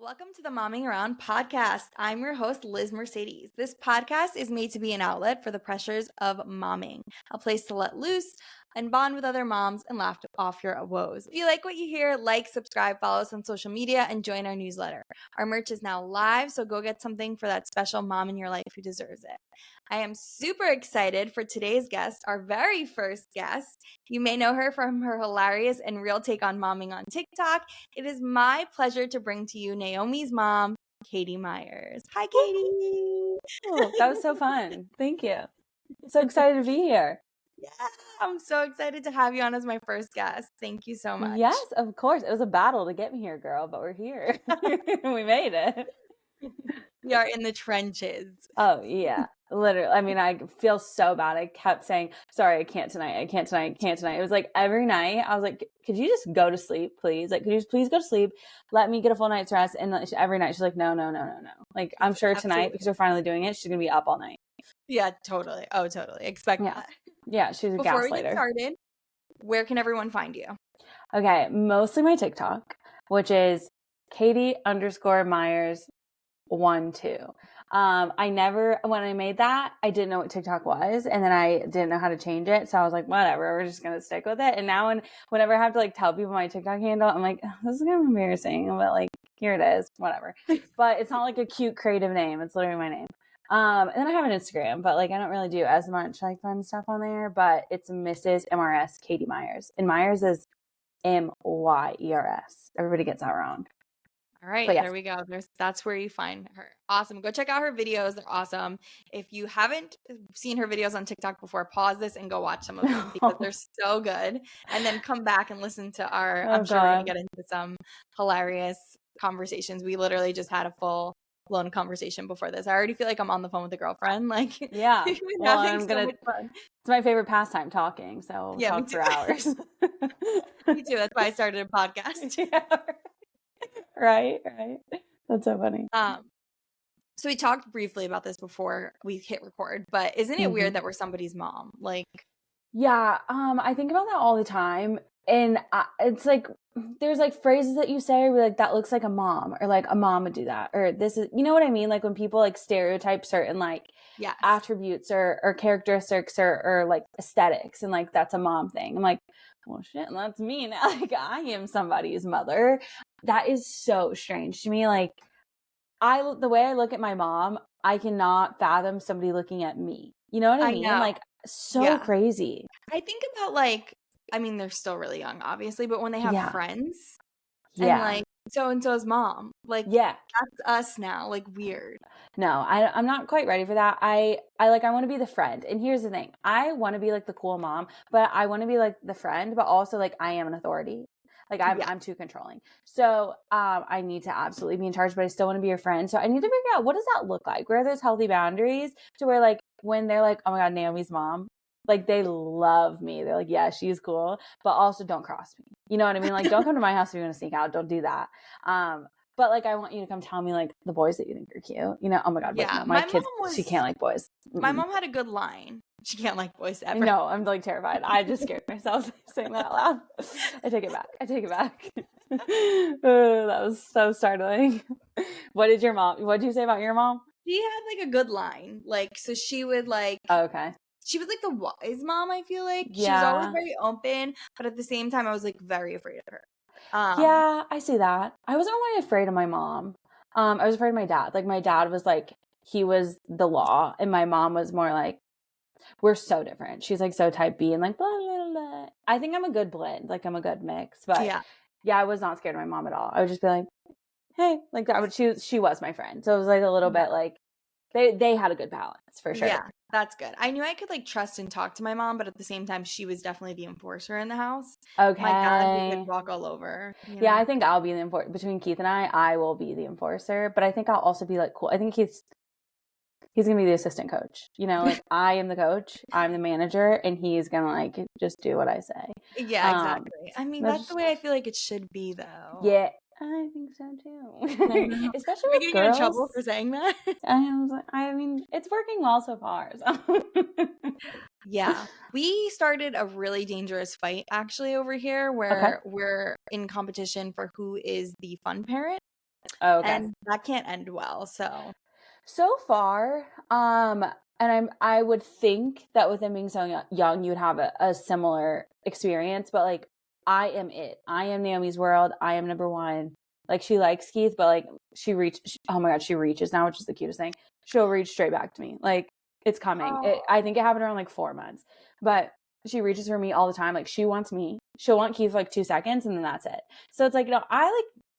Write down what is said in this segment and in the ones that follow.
Welcome to the Momming Around podcast. I'm your host, Liz Mercedes. This podcast is made to be an outlet for the pressures of momming, a place to let loose and bond with other moms and laugh off your woes. If you like what you hear, like, subscribe, follow us on social media, and join our newsletter. Our merch is now live, so go get something for that special mom in your life who deserves it. I am super excited for today's guest, our very first guest. You may know her from her hilarious and real take on momming on TikTok. It is my pleasure to bring to you Naomi's mom, Katie Myers. Hi, Katie. Oh, that was so fun. Thank you. So excited to be here. Yeah, I'm so excited to have you on as my first guest. Thank you so much. Yes, of course. It was a battle to get me here, girl, but we're here. We made it. We are in the trenches. Oh, yeah. Literally. I mean, I feel so bad. I kept saying, sorry, I can't tonight. I can't tonight. I can't tonight. It was like every night I was like, could you just go to sleep, please? Like, could you just please go to sleep? Let me get a full night's rest. And every night she's like, no. Like, I'm sure tonight, because we're finally doing it, she's going to be up all night. Yeah, totally. Oh, totally. Expect that. Yeah, she's a gaslighter. Before we get started, where can everyone find you? Okay, mostly my TikTok, which is Katie_Myers12. When I made that, I didn't know what TikTok was, and then I didn't know how to change it. So I was like, whatever, we're just going to stick with it. And now whenever I have to like tell people my TikTok handle, I'm like, this is kind of embarrassing, but like, here it is, whatever. But it's not like a cute creative name. It's literally my name. And then I have an Instagram, but like, I don't really do as much like fun stuff on there, but it's Mrs. MRS Katie Myers, and Myers is Myers. Everybody gets that wrong. All right, There we go. That's where you find her. Awesome. Go check out her videos. They're awesome. If you haven't seen her videos on TikTok before, pause this and go watch some of them because they're so good. And then come back and listen to I'm sure we're going to get into some hilarious conversations. We literally just had a full blown conversation before this. I already feel like I'm on the phone with a girlfriend. Like, yeah. Well, it's my favorite pastime, talking. So we'll talk for hours. Me too. That's why I started a podcast. Yeah. Right. That's so funny. So we talked briefly about this before we hit record, but isn't it weird that we're somebody's mom? Like, yeah, I think about that all the time, and it's like there's like phrases that you say where like that looks like a mom, or like a mom would do that, or this is, you know what I mean? Like when people like stereotype certain like attributes or characteristics or like aesthetics, and like that's a mom thing. I'm like, well, shit, that's me now. Like I am somebody's mother. That is so strange to me. Like the way I look at my mom, I cannot fathom somebody looking at me. You know what I mean? Like so crazy. I think about like, I mean, they're still really young, obviously, but when they have friends, and like so and so's mom, like that's us now. Like weird. No, I'm not quite ready for that. I want to be the friend. And here's the thing: I want to be like the cool mom, but I want to be like the friend, but also like I am an authority. Like I'm too controlling. So I need to absolutely be in charge, but I still want to be your friend. So I need to figure out, what does that look like? Where are those healthy boundaries to where like when they're like, oh my God, Naomi's mom, like they love me. They're like, yeah, she's cool, but also don't cross me. You know what I mean? Like don't come to my house if you're going to sneak out. Don't do that. But like I want you to come tell me like the boys that you think are cute. You know, oh my God, no, my kids, she can't like boys. My mom had a good line. She can't like boys ever. No, I'm like terrified. I just scared myself saying that out loud. I take it back. That was so startling. What did you say about your mom? She had like a good line. Like, so she would like, okay. She was like the wise mom, I feel like. She was always very open, but at the same time, I was like very afraid of her. Yeah, I see that. I wasn't really afraid of my mom. I was afraid of my dad. Like my dad was like, he was the law, and my mom was more like, we're so different. She's like so type B and like blah, blah, blah. I think I'm a good blend. Like I'm a good mix. But yeah, I was not scared of my mom at all. I would just be like, hey, like that. She was my friend. So it was like a little bit like they had a good balance for sure. Yeah, that's good. I knew I could like trust and talk to my mom, but at the same time, she was definitely the enforcer in the house. Okay. My dad would walk all over. Yeah, I think I'll be the enforcer. Between Keith and I will be the enforcer. But I think I'll also be like cool. I think he's gonna be the assistant coach. You know, like I am the coach, I'm the manager, and he's gonna like just do what I say. Yeah, exactly. I mean, that's the way I feel like it should be, though. Yeah, I think so too. Especially with girls. Get in trouble for saying that. I mean, it's working well so far. So. Yeah, we started a really dangerous fight actually over here, where we're in competition for who is the fun parent. Oh, okay. And that can't end well. So far, and I would think that with him being so young, you would have a similar experience, but like I am it. I am Naomi's world. I am number one. Like she likes Keith, but like oh my God, she reaches now, which is the cutest thing. She'll reach straight back to me. Like it's coming. Oh. I think it happened around like 4 months, but she reaches for me all the time. Like she wants me. She'll want Keith for like 2 seconds and then that's it. So it's like,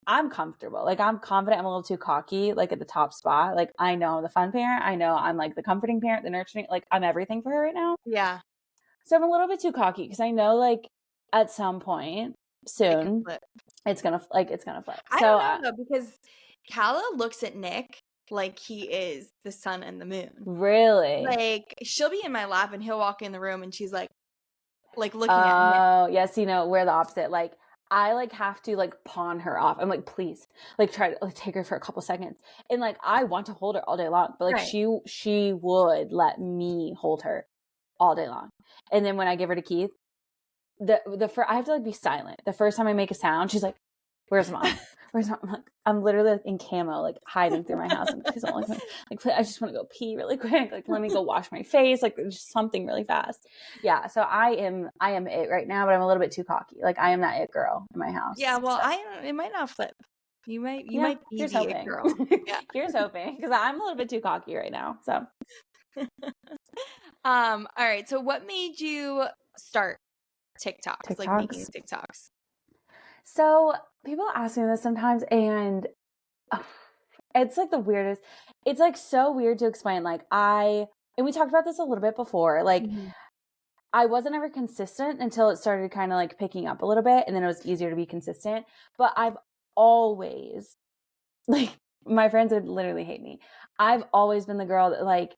I'm comfortable. Like I'm confident. I'm a little too cocky, like at the top spot. Like I know I'm the fun parent. I know I'm like the comforting parent, the nurturing, like I'm everything for her right now. Yeah. So I'm a little bit too cocky because I know like at some point It could soon flip. it's gonna flip. I So don't know though, because Calla looks at Nick like he is the sun and the moon. really, Like she'll be in my lap and he'll walk in the room and she's like looking at him. oh yes, we're the opposite. Like I like have to like pawn her off. I'm like, please, like try to like take her for a couple seconds. And like I want to hold her all day long, but like Right. she would let me hold her all day long. And then when I give her to Keith, I have to like be silent. The first time I make a sound, she's like, "Where's mom? Where's mom?" I'm literally like in camo, like hiding through my house. And please don't like I just want to go pee really quick. Like let me go wash my face. Like just something really fast. Yeah. So I am it right now, but I'm a little bit too cocky. Like I am that it girl in my house. Yeah, well, So. it might not flip. You might be Here's the it hoping. girl. Yeah. Here's hoping because I'm a little bit too cocky right now. So. All right. So what made you start TikToks, like making TikToks. TikToks? So people ask me this sometimes, and it's like the weirdest. It's like so weird to explain. Like and we talked about this a little bit before. Like I wasn't ever consistent until it started kind of like picking up a little bit, and then it was easier to be consistent. But I've always, like, my friends would literally hate me. I've always been the girl that like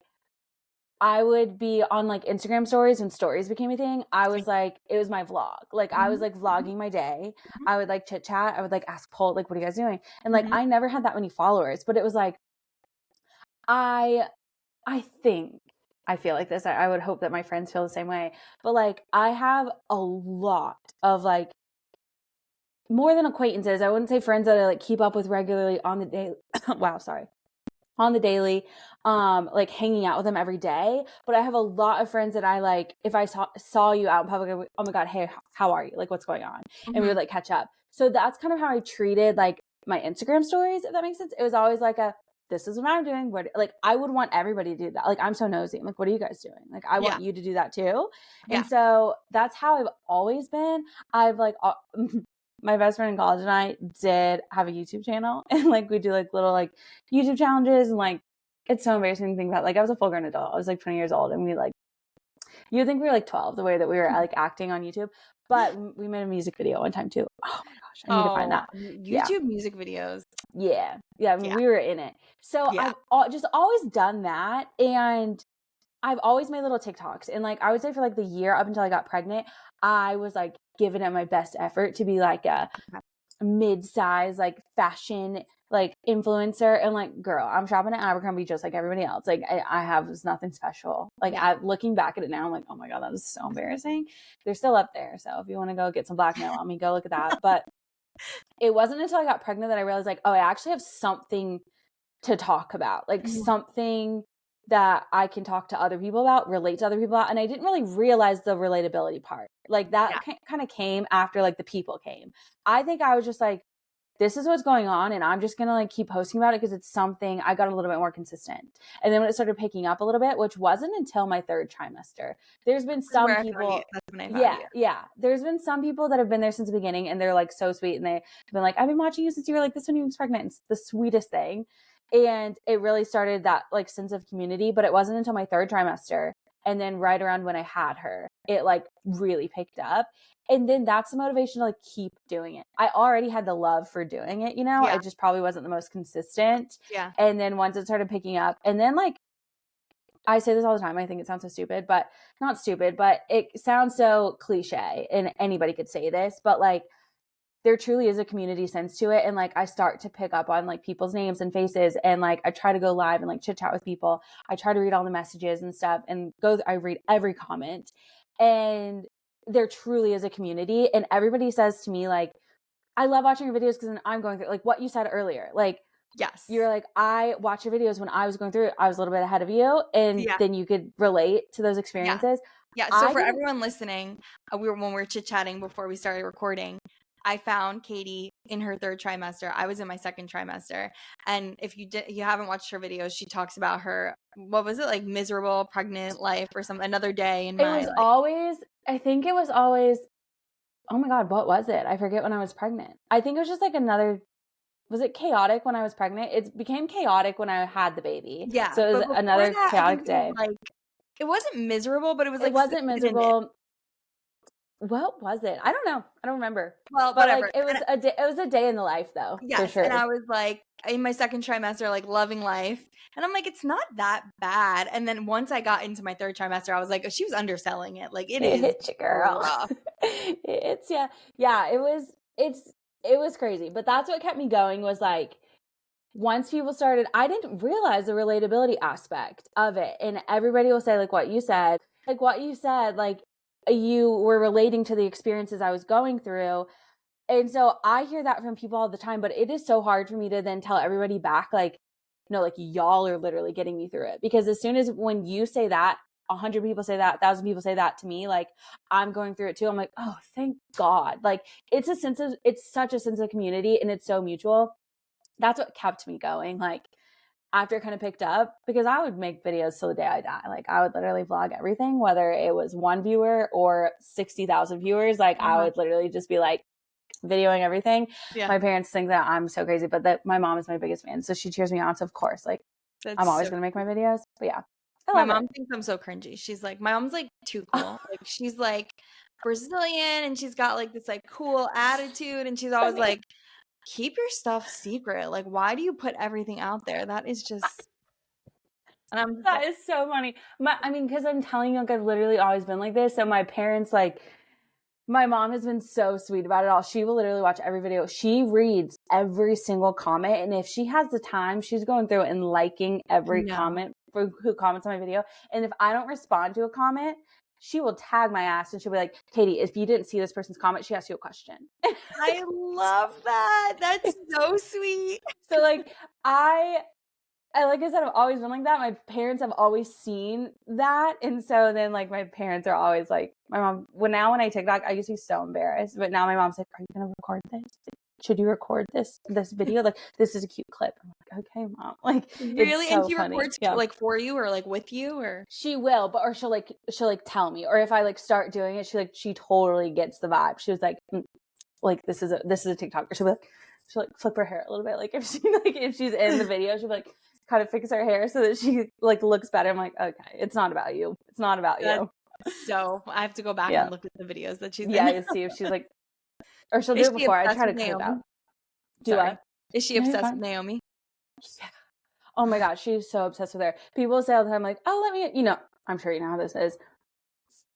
I would be on like Instagram stories when stories became a thing. I was like, it was my vlog. Like I was like vlogging my day. I would like chit chat. I would like ask Paul, like, what are you guys doing? And like, I never had that many followers, but it was like, I think I feel like this. I would hope that my friends feel the same way. But like, I have a lot of like more than acquaintances. I wouldn't say friends that I like keep up with regularly on the day. Wow, sorry. On the daily, like hanging out with them every day. But I have a lot of friends that I like, if I saw you out in public, I would, oh my God, hey, how are you? Like, what's going on? And we would like catch up. So that's kind of how I treated like my Instagram stories, if that makes sense. It was always like this is what I'm doing. What, like, I would want everybody to do that. Like, I'm so nosy. I'm like, what are you guys doing? Like, I want you to do that too. And so that's how I've always been. I've like, my best friend in college and I did have a YouTube channel, and like we do like little like YouTube challenges, and like it's so embarrassing to think about. Like I was a full grown adult. I was like 20 years old, and we like, you'd think we were like 12 the way that we were like acting on YouTube. But we made a music video one time too. Oh my gosh, I need to find that. YouTube music videos. Yeah. I mean, we were in it. So I've just always done that, and I've always made little TikToks. And like I would say for like the year up until I got pregnant, I was like giving it my best effort to be like a mid-size like fashion like influencer. And like, girl, I'm shopping at Abercrombie just like everybody else. Like I have nothing special. Like looking back at it now, I'm like, oh my God, that was so embarrassing. They're still up there. So if you want to go get some blackmail on me, go look at that. But it wasn't until I got pregnant that I realized like, oh, I actually have something to talk about, like something that I can talk to other people about, relate to other people about. And I didn't really realize the relatability part. Like that kind of came after like the people came. I think I was just like, this is what's going on, and I'm just going to like keep posting about it because it's something. I got a little bit more consistent. And then when it started picking up a little bit, which wasn't until my third trimester, there's been some people. There's been some people that have been there since the beginning, and they're like so sweet, and they've been like, I've been watching you since you were like this when you was pregnant. It's the sweetest thing. And it really started that like sense of community, but it wasn't until my third trimester. And then right around when I had her, it like really picked up. And then that's the motivation to like keep doing it. I already had the love for doing it, I just probably wasn't the most consistent. And then once it started picking up, and then like, I say this all the time, I think it sounds so stupid, but not stupid, but it sounds so cliche, and anybody could say this, but like, there truly is a community sense to it. And like, I start to pick up on like people's names and faces, and like, I try to go live and like chit chat with people. I try to read all the messages and stuff, and I read every comment, and there truly is a community. And everybody says to me, like, I love watching your videos because then I'm going through, like what you said earlier. Like, Yes. you're like, I watch your videos when I was going through it. I was a little bit ahead of you. And Yeah. then you could relate to those Yeah. experiences. Yeah. So I for didn't, everyone listening, when we were chit-chatting before we started recording, I found Katie in her 3rd trimester. I was in my 2nd trimester. And if you haven't watched her videos, she talks about her, what was it, like miserable pregnant life or something, another day in it my was life. always, I think it was always, oh my God, what was it? I forget when I was pregnant. I think it was just like was it chaotic when I was pregnant? It became chaotic when I had the baby. Yeah. So it was But before another that, I think chaotic it was day. like, it wasn't miserable, but it was It like wasn't sitting in it. miserable. What was it? I don't know. I don't remember. Well, But whatever. like it was a day. It was a day in the life, though, for Yes, and sure. I was like in my 2nd trimester, like loving life, and I'm like, it's not that bad. And then once I got into my 3rd trimester, I was like, oh, she was underselling it. Like it It is hit you, girl. rough. Yeah. It was crazy. But that's what kept me going. Was like, once people started, I didn't realize the relatability aspect of it, and everybody will say like what you said, like you were relating to the experiences I was going through. And so I hear that from people all the time, but it is so hard for me to then tell everybody back, like, no, like y'all are literally getting me through it. Because as soon as when you say that, 100 people say that, 1,000 people say that to me, like I'm going through it too. I'm like, oh, thank God. Like it's such a sense of community, and it's so mutual. That's what kept me going. Like after it kind of picked up, because I would make videos till the day I die. Like I would literally vlog everything, whether it was 1 viewer or 60,000 viewers. Like I would literally just be like, videoing everything. Yeah, My parents think that I'm so crazy, but that my mom is my biggest fan. So she cheers me on. So of course, like I'm always going to make my videos. But yeah, I my love mom it. thinks I'm so cringy. She's like, my mom's like too cool. Like she's like Brazilian, and she's got like this like cool attitude, and she's always like, keep your stuff secret. Like, why do you put everything out there? That is just. And I'm just That like, is so funny. I mean, because I'm telling you, like I've literally always been like this. So my parents, like, my mom has been so sweet about it all. She will literally watch every video. She reads every single comment. And if she has the time, she's going through and liking every comment for who comments on my video. And if I don't respond to a comment, she will tag my ass and she'll be like, Katie, if you didn't see this person's comment, she asked you a question. I love that. That's so sweet. So like like I said, I've always been like that. My parents have always seen that. And so then like my parents are always like, my mom, when I TikTok, I used to be so embarrassed. But now my mom's like, are you going to record this? Should you record this video? Like, this is a cute clip. I'm like, okay, mom. Like, Really? it's And so she funny. records Yeah. like for you or like with you or? She will, but or she'll tell me. Or if I like start doing it, she totally gets the vibe. She was like, like this is a TikTok. Or she'll like flip her hair a little bit. Like if she's in the video, she'll be like, kind of fix her hair so that she like looks better. I'm like, okay, it's not about you. It's not about you. So I have to go back and look at the videos that she's in. Yeah, see if she's like, or she'll do it before. I try to cut it out. Do I? Is she obsessed with Naomi? Yeah. Oh my gosh, she's so obsessed with her. People say all the time, like, oh, let me, I'm sure you know how this is.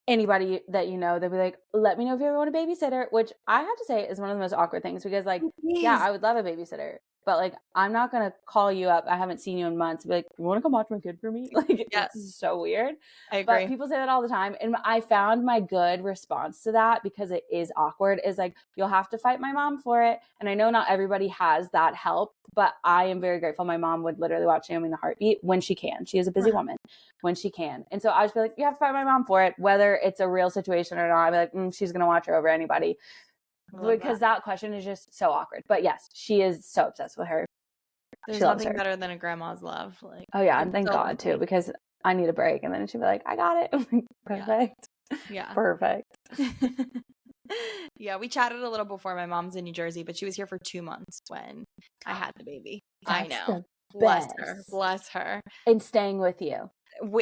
Anybody that you know, they'll be like, let me know if you ever want a babysitter, which I have to say is one of the most awkward things because, like, yeah, I would love a babysitter, but like, I'm not going to call you up. I haven't seen you in months. Be like, you want to come watch my kid for me? Like, it's so weird. I agree. But people say that all the time. And I found my good response to that because it is awkward is like, you'll have to fight my mom for it. And I know not everybody has that help, but I am very grateful. My mom would literally watch Naomi in a heartbeat when she can. She is a busy woman when she can. And so I just be like, you have to fight my mom for it, whether it's a real situation or not. I'd be like, she's going to watch her over anybody. Because that question is just so awkward. But yes, she is so obsessed with her. There's nothing better than a grandma's love. Like, oh yeah, and thank God too, because I need a break. And then she'd be like, I got it. Perfect. Yeah. Perfect. Yeah, we chatted a little before. My mom's in New Jersey, but she was here for 2 months when I had the baby. I know. Bless her. Bless her. And staying with you.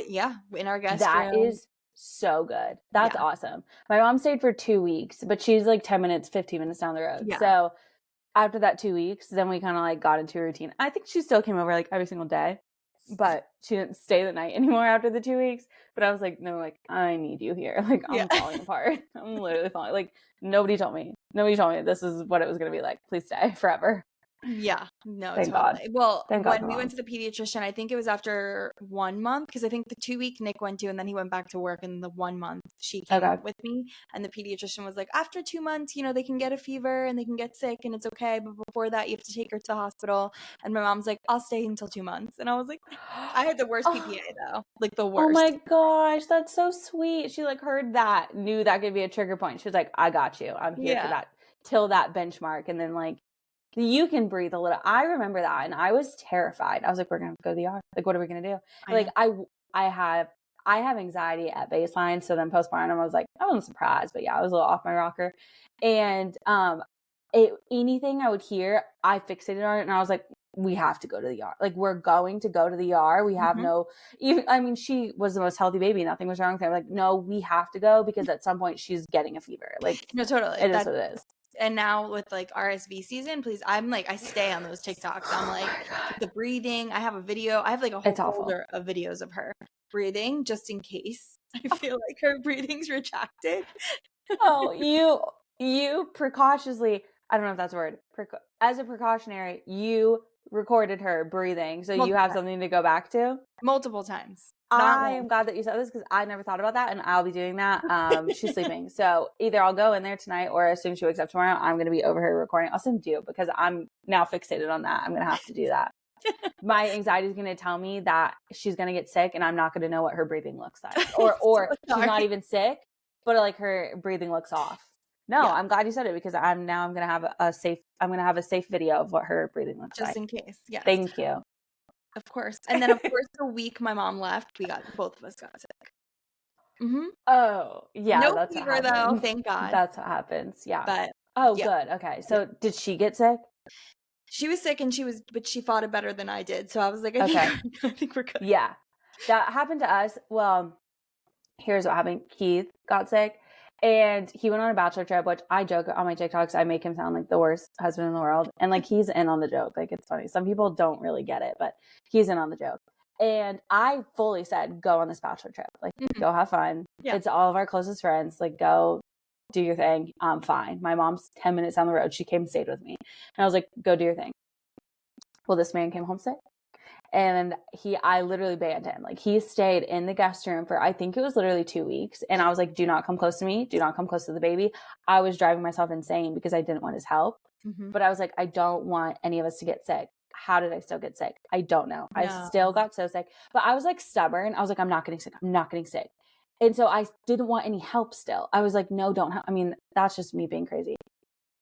Yeah, in our guest room. That is so good. That's awesome. My mom stayed for 2 weeks, but she's like 10 minutes, 15 minutes down the road. Yeah. So after that 2 weeks, then we kind of like got into a routine. I think she still came over like every single day, but she didn't stay the night anymore after the 2 weeks. But I was like, no, like I need you here. Like I'm falling apart. I'm literally falling. Like nobody told me this is what it was going to be like. Please stay forever. Yeah, no, Thank God. totally. Well, Thank God when for we went moms. to the pediatrician, I think it was after 1 month, because I think the 2 week Nick went to, and then he went back to work, and the 1 month she came Okay. with me. And the pediatrician was like, after 2 months, they can get a fever and they can get sick and it's okay. But before that, you have to take her to the hospital. And my mom's like, I'll stay until 2 months. And I was like, I had the worst Oh, PPA though, like the oh my worst. gosh, that's so sweet. She like heard that, knew that could be a trigger point. She was like, I got you. I'm here for Yeah. that till that benchmark. And then like you can breathe a little. I remember that and I was terrified. I was like, we're gonna have to go to the ER. Like, what are we gonna do? Like I have anxiety at baseline. So then postpartum, I was like, I wasn't surprised, but yeah, I was a little off my rocker. And anything I would hear, I fixated on it and I was like, we have to go to the ER. Like, we're going to go to the ER. We have no, even, I mean, she was the most healthy baby. Nothing was wrong with her. Like, no, we have to go because at some point she's getting a fever. Like, No, totally. it is what it is. And now with like RSV season, please, I'm like, I stay on those TikToks. I'm like, the breathing. I have a video. I have like a whole It's awful. folder of videos of her breathing just in case I feel like her breathing's retracted. Oh, you precautiously, I don't know if that's a word, as a precautionary, you recorded her breathing. So you have something to go back to? Multiple times. I am glad that you said this because I never thought about that and I'll be doing that. She's sleeping. So either I'll go in there tonight or as soon as she wakes up tomorrow, I'm going to be over here recording. I'll send you because I'm now fixated on that. I'm going to have to do that. My anxiety is going to tell me that she's going to get sick and I'm not going to know what her breathing looks like. Or So she's not even sick, but like her breathing looks off. No, yeah. I'm glad you said it because I'm going to have a safe video of what her breathing looks just like. Just in case. Yes. Thank you. Of course. And then of course the week my mom left, both of us got sick. Mm-hmm. Oh, yeah. No that's fever though, thank God. That's what happens. Yeah. But good. Okay. So did she get sick? She was sick but she fought it better than I did. So I was like, I think we're good. Yeah. That happened to us. Well, here's what happened. Keith got sick and he went on a bachelor trip, which I joke on my TikToks. I make him sound like the worst husband in the world. And like, he's in on the joke. Like, it's funny. Some people don't really get it, but he's in on the joke. And I fully said, go on this bachelor trip. Like, go have fun. Yeah. It's all of our closest friends. Like, go do your thing. I'm fine. My mom's 10 minutes down the road. She came and stayed with me. And I was like, go do your thing. Well, this man came home sick. And I literally banned him. Like, he stayed in the guest room for, I think it was literally 2 weeks. And I was like, do not come close to me. Do not come close to the baby. I was driving myself insane because I didn't want his help. Mm-hmm. But I was like, I don't want any of us to get sick. How did I still get sick? I don't know. No. I still got so sick. But I was like stubborn. I was like, I'm not getting sick. I'm not getting sick. And so I didn't want any help still. I was like, no, don't help. I mean, that's just me being crazy.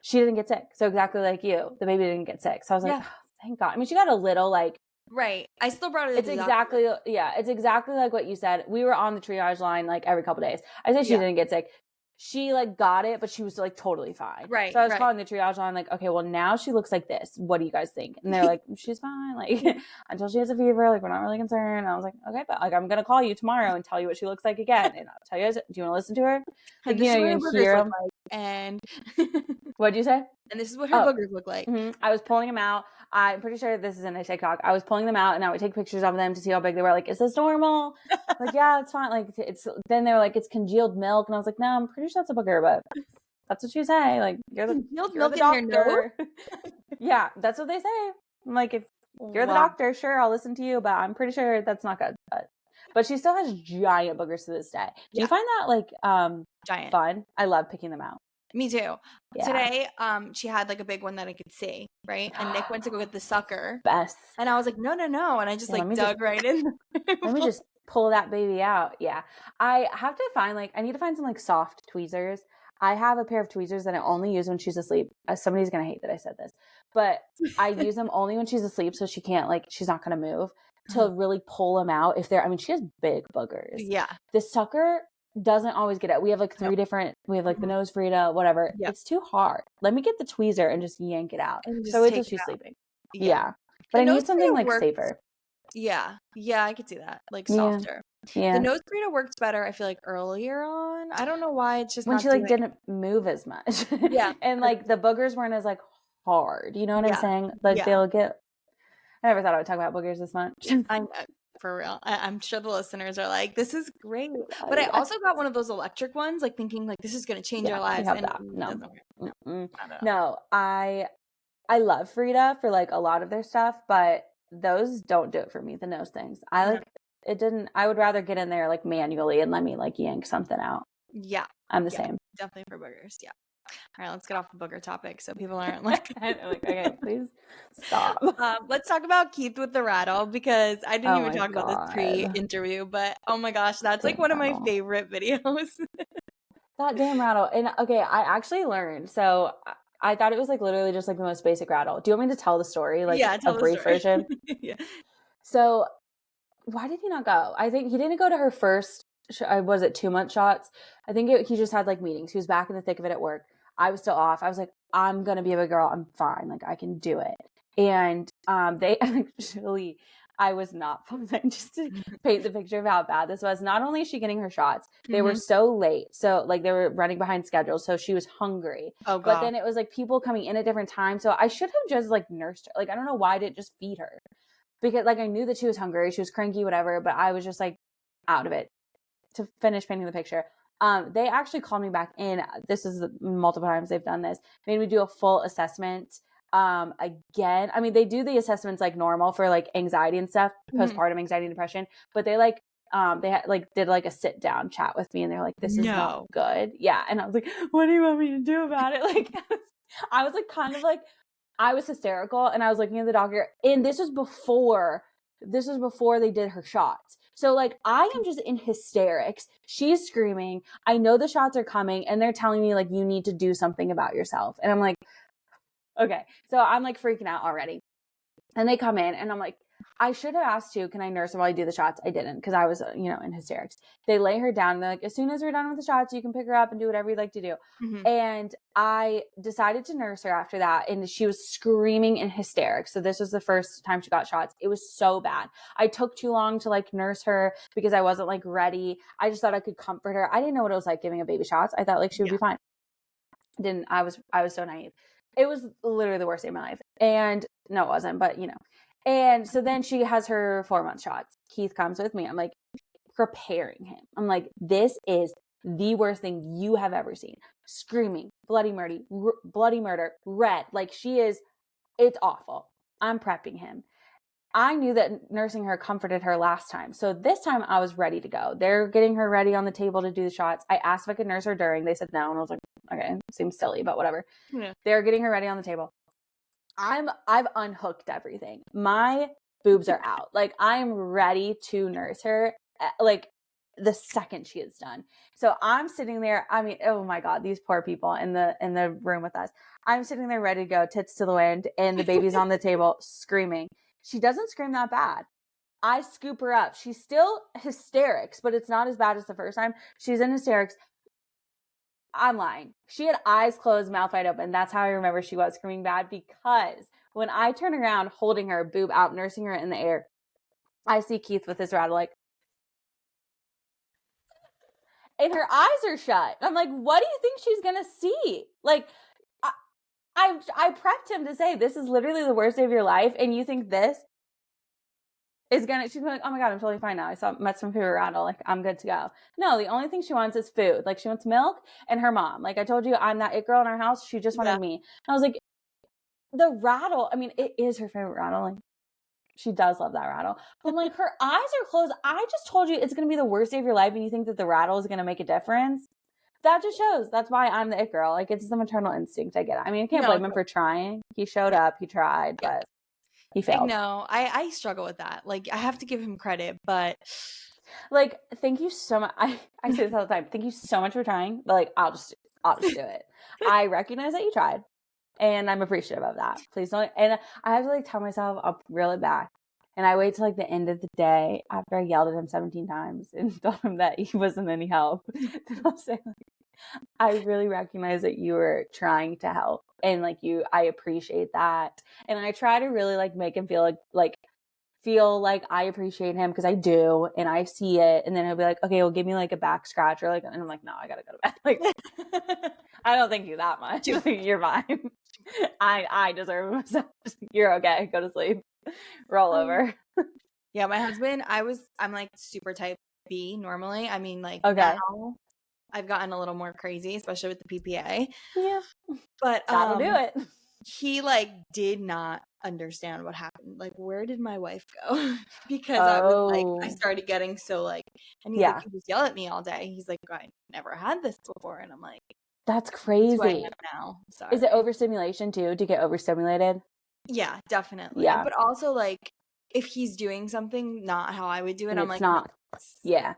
She didn't get sick. So exactly like you, the baby didn't get sick. So I was like, oh, thank God. I mean, she got a little like, right. I still brought it. It's exactly like what you said. We were on the triage line like every couple days. I said she didn't get sick. She like got it, but she was like totally fine. Right. So I was calling the triage line like, okay, well now she looks like this. What do you guys think? And they're like, she's fine. Like until she has a fever, like we're not really concerned. And I was like, okay, but like I'm gonna call you tomorrow and tell you what she looks like again. And I'll tell you, do you want to listen to her? Like, you know, you can hear them. Like, and what'd you say? And this is what her boogers look like. Mm-hmm. I was pulling them out. I'm pretty sure this is in a TikTok. I was pulling them out and I would take pictures of them to see how big they were. Like, is this normal? Like, yeah, it's fine. Like, then they were like, it's congealed milk. And I was like, no, I'm pretty sure that's a booger, but that's what you say. Like, you're the doctor. Yeah, that's what they say. I'm like, if you're the doctor, sure, I'll listen to you, but I'm pretty sure that's not good. But she still has giant boogers to this day. Do you find that like giant fun? I love picking them out. Me too. Yeah. Today, she had like a big one that I could see, right? And Nick went to go get the sucker. Best. And I was like, no. And I just dug right in. Let me just pull that baby out. Yeah. I have to find I need to find some like soft tweezers. I have a pair of tweezers that I only use when she's asleep. Somebody's going to hate that I said this, but I use them only when she's asleep. So she can't she's not going to move to really pull them out. She has big boogers. Yeah. The sucker doesn't always get it. We have like 3 different, we have like the nose Frida, whatever. Yep. It's too hard. Let me get the tweezer and just yank it out. So wait till she's sleeping. Yeah. But I need something like safer. Yeah. Yeah, I could see that. Like softer. Yeah. The nose Frida worked better, I feel like, earlier on. I don't know why. It's just when she didn't move as much. Yeah. And like the boogers weren't as hard. You know what I'm saying? Like they'll get, I never thought I would talk about boogers this much. I know. For real. I'm sure the listeners are like, this is great. But I also got one of those electric ones, thinking this is going to change our lives. We have that. No, I I love Frida for like a lot of their stuff, but those don't do it for me, the nose things. I like it didn't I would rather get in there like manually and let me like yank something out. Yeah. I'm the Yeah. same. Definitely for boogers. Yeah. All right, let's get off the booger topic so people aren't like, Like, okay, please stop. Let's talk about Keith with the rattle because I didn't Oh even my talk about this God. pre-interview, but oh my gosh, that's like Damn one of my rattle. favorite videos. That damn rattle. And okay, I actually learned. So I thought it was like literally just like the most basic rattle. Do you want me to tell the story, like Yeah, a tell the brief story. version? Yeah. So why did he not go? I think he didn't go to her first, was it 2 month shots? I think he just had like meetings. He was back in the thick of it at work. I was still off. I was like, I'm going to be a big girl. I'm fine. Like I can do it. And they actually, I was not fine. Just to paint the picture of how bad this was. Not only is she getting her shots, they were so late. So like they were running behind schedule. So she was hungry. Oh But god. then it was like people coming in at different times. So I should have just like nursed her. Like I don't know why I didn't just feed her. Because like I knew that she was hungry, she was cranky, whatever, but I was just like out of it. To finish painting the picture, they actually called me back in. This is multiple times they've done this. Made me do a full assessment. Again, I mean, they do the assessments like normal for like anxiety and stuff, postpartum anxiety and depression, but they like they had like did like a sit down chat with me, and they're like, "This is not good." Yeah, and I was like, "What do you want me to do about it?" Like, I was like, kind of like, I was hysterical, and I was looking at the doctor, and this was before they did her shots. So like I am just in hysterics. She's screaming. I know the shots are coming, and they're telling me like you need to do something about yourself. And I'm like, okay. So I'm like freaking out already. And they come in, and I'm like, I should have asked you, can I nurse her while I do the shots? I didn't, because I was, in hysterics. They lay her down, and they're like, as soon as we're done with the shots, you can pick her up and do whatever you'd like to do. And I decided to nurse her after that, and she was screaming in hysterics. So this was the first time she got shots. It was so bad. I took too long to like nurse her because I wasn't like ready. I just thought I could comfort her. I didn't know what it was like giving a baby shots. I thought like she would be fine. I was so naive. It was literally the worst day of my life. And no, it wasn't, but And so then she has her 4-month shots. Keith comes with me. I'm like preparing him. I'm like, this is the worst thing you have ever seen. Screaming, bloody murder, red. Like it's awful. I'm prepping him. I knew that nursing her comforted her last time. So this time I was ready to go. They're getting her ready on the table to do the shots. I asked if I could nurse her during. They said no. And I was like, okay, seems silly, but whatever. Yeah. They're getting her ready on the table. I've unhooked everything. My boobs are out. Like I'm ready to nurse her. Like the second she is done. So I'm sitting there. I mean, oh my God, these poor people in the room with us. I'm sitting there ready to go, tits to the wind, and the baby's on the table screaming. She doesn't scream that bad. I scoop her up. She's still hysterics, but it's not as bad as the first time. She's in hysterics. I'm lying. She had eyes closed, mouth wide open. That's how I remember she was screaming bad, because when I turn around holding her, boob out, nursing her in the air, I see Keith with his rattle like, and her eyes are shut. I'm like, what do you think she's going to see? Like, I prepped him to say, this is literally the worst day of your life, and you think this is gonna, she's gonna be like, oh my God, I'm totally fine now. Met some favorite rattle. Like, I'm good to go. No, the only thing she wants is food. Like, she wants milk and her mom. Like, I told you, I'm that it girl in our house. She just wanted me. And I was like, the rattle, I mean, it is her favorite rattle. Like, she does love that rattle. But I'm like, her eyes are closed. I just told you it's gonna be the worst day of your life, and you think that the rattle is gonna make a difference. That just shows. That's why I'm the it girl. Like, it's the maternal instinct. I get it. I mean, I can't blame him for trying. He showed up, he tried, but he failed. No, I struggle with that. Like, I have to give him credit, but like, thank you so much. I say this all the time. Thank you so much for trying, but like, I'll just do it. I recognize that you tried, and I'm appreciative of that. Please don't. And I have to like tell myself I'll reel it back. And I wait till like the end of the day after I yelled at him 17 times and told him that he wasn't any help. Then I'll say like, I really recognize that you were trying to help, and like I appreciate that. And I try to really like make him feel like I appreciate him, because I do, and I see it. And then he'll be like, okay, well, give me like a back scratch, or like, and I'm like, no, I gotta go to bed. Like, I don't thank you that much. You're fine. I deserve myself. You're okay. Go to sleep. Roll over. Yeah, my husband, I'm like super type B normally. I mean, like, okay. Now I've gotten a little more crazy, especially with the PPA. Yeah. But that'll do it. he like did not understand what happened. Like, where did my wife go? Because I started getting so like, and he's like, you just yell at me all day. He's like, I never had this before. And I'm like, that's that's crazy. who I am now. Sorry. Is it overstimulation too? Do you get overstimulated? Yeah, definitely. Yeah. But also like, if he's doing something not how I would do it, And I'm it's like, not. no. Yeah.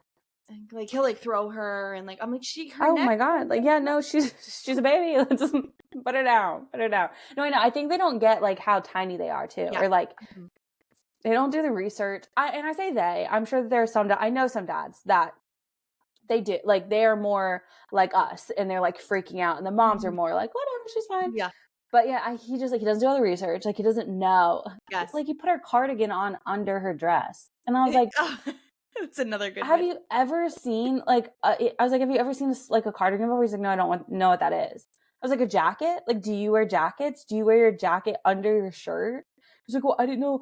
Like he'll like throw her and like I'm like her Oh neck. my God. Like, yeah, no, she's a baby. Let's just put her down. No, I know. I think they don't get like how tiny they are too. Yeah. Or like they don't do the research. And I say they, I'm sure that there are some, I know some dads that they do, like they are more like us and they're like freaking out, and the moms are more like, whatever, she's fine. Yeah. But yeah, he just like, he doesn't do all the research. Like he doesn't know. Yes. Like he put her cardigan on under her dress. And I was like, that's another good have you ever seen like, I was like, have you ever seen this, like a cardigan before? He's like, no, I don't know what that is. I was like, a jacket? Like, do you wear jackets? Do you wear your jacket under your shirt? He's like, well, I didn't know.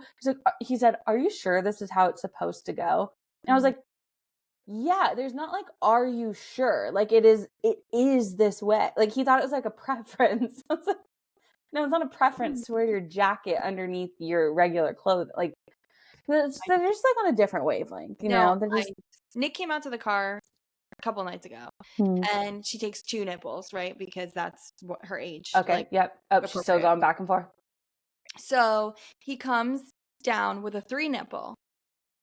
He said, are you sure this is how it's supposed to go? And I was like, yeah, there's not like, are you sure? Like it is this way. Like he thought it was like a preference. I was like, no, it's not a preference to wear your jacket underneath your regular clothes. Like they're just like on a different wavelength, you know? They're just... Nick came out to the car a couple nights ago and she takes 2 nipples, right? Because that's what her age. Okay. Like, yep. Oh, she's still going back and forth. So he comes down with a 3 nipple.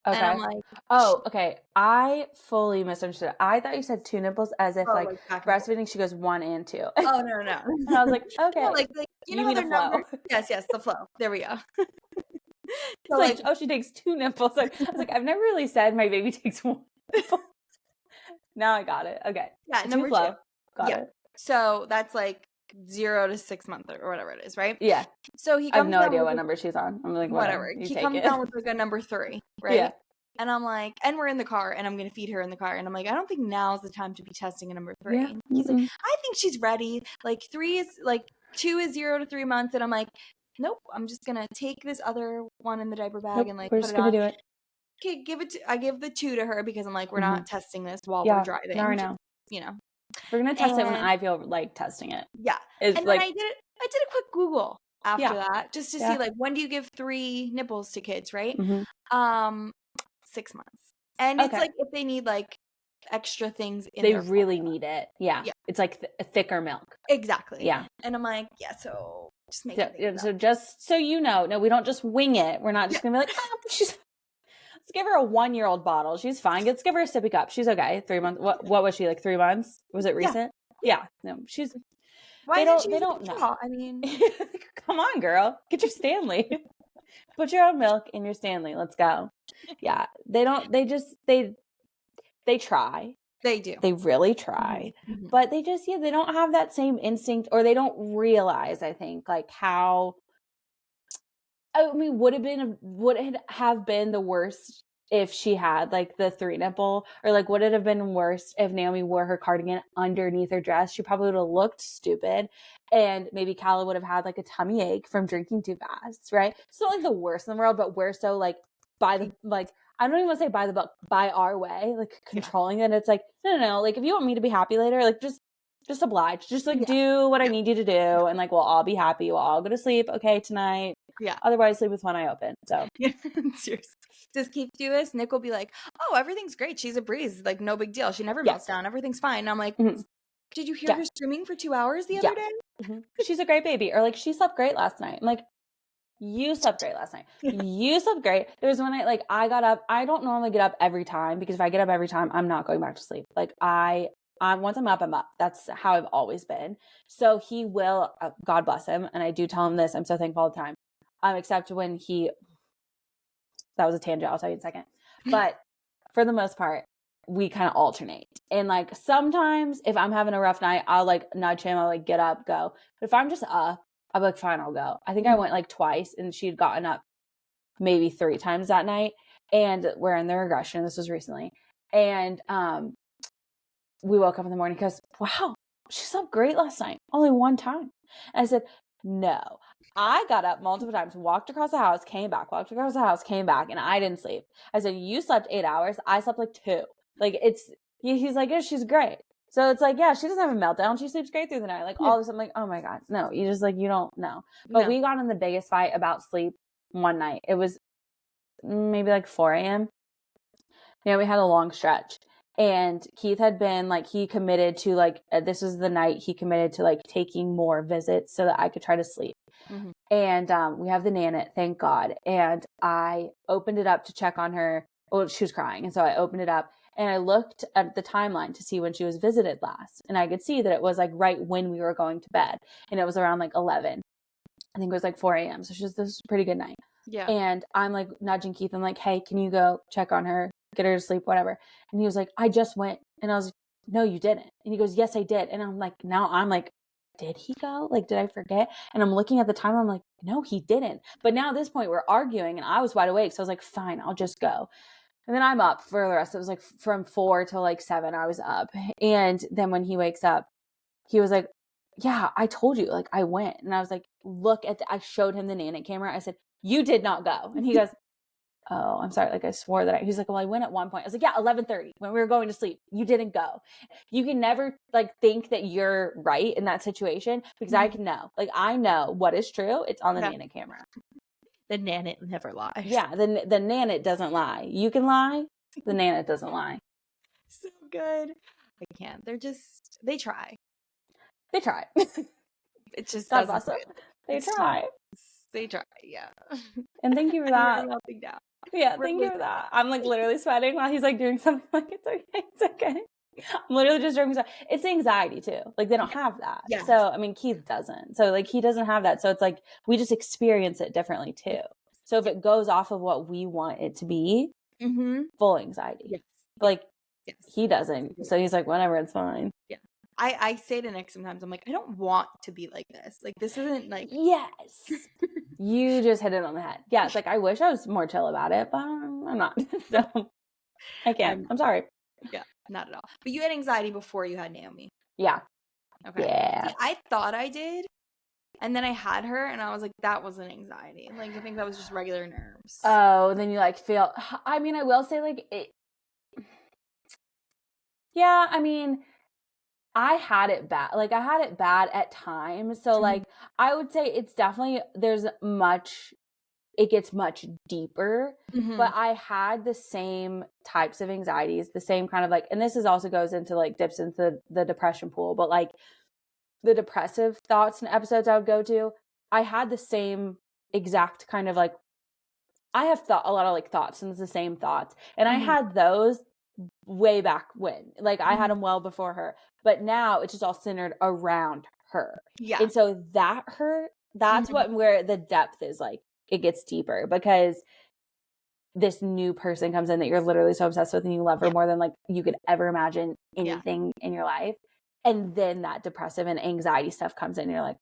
Okay. And I'm like, oh, okay. I fully misunderstood. I thought you said 2 nipples as if like breastfeeding, she goes 1 and 2. Oh, no. And I was like, okay. No, like you know mean the flow. Yes, the flow. There we go. So like, oh, she takes 2 nipples. Like, I was like, I've never really said my baby takes 1 nipple. Now I got it. Okay. Yeah, number 2. Got it. So that's like 0 to 6 months or whatever it is, right? Yeah. So he comes I have no idea what number she's on. I'm like, whatever. He comes down with like a number 3, right? Yeah. And I'm like, and we're in the car and I'm going to feed her in the car. And I'm like, I don't think now's the time to be testing a number 3. Yeah. And he's like, I think she's ready. Like 3 is like 2 is 0 to 3 months. And I'm like, nope, I'm just going to take this other one in the diaper bag and like, we're just going to do it. Okay, I give the 2 to her because I'm like, we're not testing this while we're driving. No, I know. You know, we're going to test it when I feel like testing it. Yeah. And then I did a quick Google after that just to see like, when do you give 3 nipples to kids, right? 6 months. And it's like if they need like extra things in they really need it. Yeah. It's like thicker milk. Exactly. Yeah. And I'm like, so just make it. So just so you know, no, we don't just wing it. We're not just gonna be like, let's give her a 1-year-old bottle. She's fine. Let's give her a sippy cup. She's okay. 3 months. What was she, like 3 months? Was it recent? Yeah. No, she's... They don't know. I mean... Come on, girl. Get your Stanley. Put your own milk in your Stanley. Let's go. Yeah. They try. They do. They really try. But they just, they don't have that same instinct, or they don't realize, I think, like how... I mean, would it have been the worst if she had like the 3 nipple, or like would it have been worse if Naomi wore her cardigan underneath her dress? She probably would have looked stupid, and maybe Calla would have had like a tummy ache from drinking too fast, right? It's not like the worst in the world, but we're so like by the like, I don't even want to say by the book, by our way, like controlling it. It's like, no, like if you want me to be happy later, like just oblige, just like do what I need you to do, and like we'll all be happy, we'll all go to sleep okay tonight. Yeah. Otherwise, sleep with one eye open. So seriously, just keep doing this. Nick will be like, "Oh, everything's great. She's a breeze. Like no big deal. She never melts down. Everything's fine." And I'm like, "Did you hear her screaming for 2 hours the other day? She's a great baby." Or like, "She slept great last night." I'm like, "You slept great last night. You slept great." There was one night, like I got up. I don't normally get up every time, because if I get up every time, I'm not going back to sleep. Like once I'm up, I'm up. That's how I've always been. So he will, God bless him, and I do tell him this. I'm so thankful all the time. Except when that was a tangent, I'll tell you in a second. But for the most part, we kind of alternate. And like sometimes if I'm having a rough night, I'll like nudge him, I'll like get up, go. But if I'm just up, I'll be like, fine, I'll go. I think I went like twice, and she'd gotten up maybe 3 times that night. And we're in the regression. This was recently. And we woke up in the morning because, wow, she slept great last night. Only 1 time. And I said, no. I got up multiple times, walked across the house, came back, walked across the house, came back, and I didn't sleep. I said, you slept 8 hours. I slept like 2. Like he's like, yeah, she's great. So it's like, yeah, she doesn't have a meltdown. She sleeps great through the night. Like all of a sudden, like, oh my God, no, you just like, you don't know. But we got in the biggest fight about sleep one night. It was maybe like 4 a.m. Yeah, we had a long stretch. And Keith had been like, he committed to like, this was the night he committed to like taking more visits so that I could try to sleep. Mm-hmm. And we have the Nanit, thank God. And I opened it up to check on her. Well, she was crying. And so I opened it up and I looked at the timeline to see when she was visited last. And I could see that it was like right when we were going to bed. And it was around like 11. I think it was like 4 a.m. So this was a pretty good night. Yeah. And I'm like nudging Keith. I'm like, hey, can you go check on her, get her to sleep, whatever. And he was like, I just went. And I was like, no, you didn't. And he goes, yes, I did. And I'm like, did he go? Like, did I forget? And I'm looking at the time. I'm like, no, he didn't. But now at this point, we're arguing and I was wide awake. So I was like, fine, I'll just go. And then I'm up for the rest. It was like from 4 till like 7, I was up. And then when he wakes up, he was like, yeah, I told you, like I went. And I was like, I showed him the Nanit camera. I said, you did not go. And he goes, oh, I'm sorry. Like I swore that he's like, well, I went at one point. I was like, yeah, 11:30 when we were going to sleep. You didn't go. You can never like think that you're right in that situation because I can know. Like I know what is true. It's on the Nanit camera. The Nanit never lies. Yeah, the Nanit doesn't lie. You can lie. The Nanit doesn't lie. So good. I can't. They try. They try. It just God bless them. They try. They try, yeah. And thank you for that. Yeah, thank you for that. I'm like literally sweating while he's like doing something. Like it's okay, it's okay. I'm literally just drinking. It's anxiety too. Like they don't have that. Yes. So I mean, Keith doesn't. So like he doesn't have that. So it's like we just experience it differently too. So if it goes off of what we want it to be, full anxiety. Yes. Like he doesn't. So he's like, whatever, it's fine. Yeah. I say to Nick sometimes, I'm like, I don't want to be like this. Like this isn't like. Yes. You just hit it on the head. Yeah, it's like I wish I was more chill about it, but I'm not. So I can't. I'm sorry. Yeah, not at all. But you had anxiety before you had Naomi. Yeah. Okay. Yeah. See, I thought I did. And then I had her and I was like, that wasn't anxiety. Like, I think that was just regular nerves. Oh, then you like feel, I mean, I will say like it. Yeah, I mean, I had it bad. Like I had it bad at times. So like I would say it's definitely, it gets much deeper, but I had the same types of anxieties, the same kind of like, and this is also goes into like dips into the depression pool, but like the depressive thoughts and episodes I would go to, I had the same exact kind of like, I have a lot of like thoughts and it's the same thoughts. And I had those way back when, like I had them well before her, but now it's just all centered around her. Yeah. And so that's where the depth is like, it gets deeper because this new person comes in that you're literally so obsessed with and you love her more than like you could ever imagine anything in your life. And then that depressive and anxiety stuff comes in and you're like,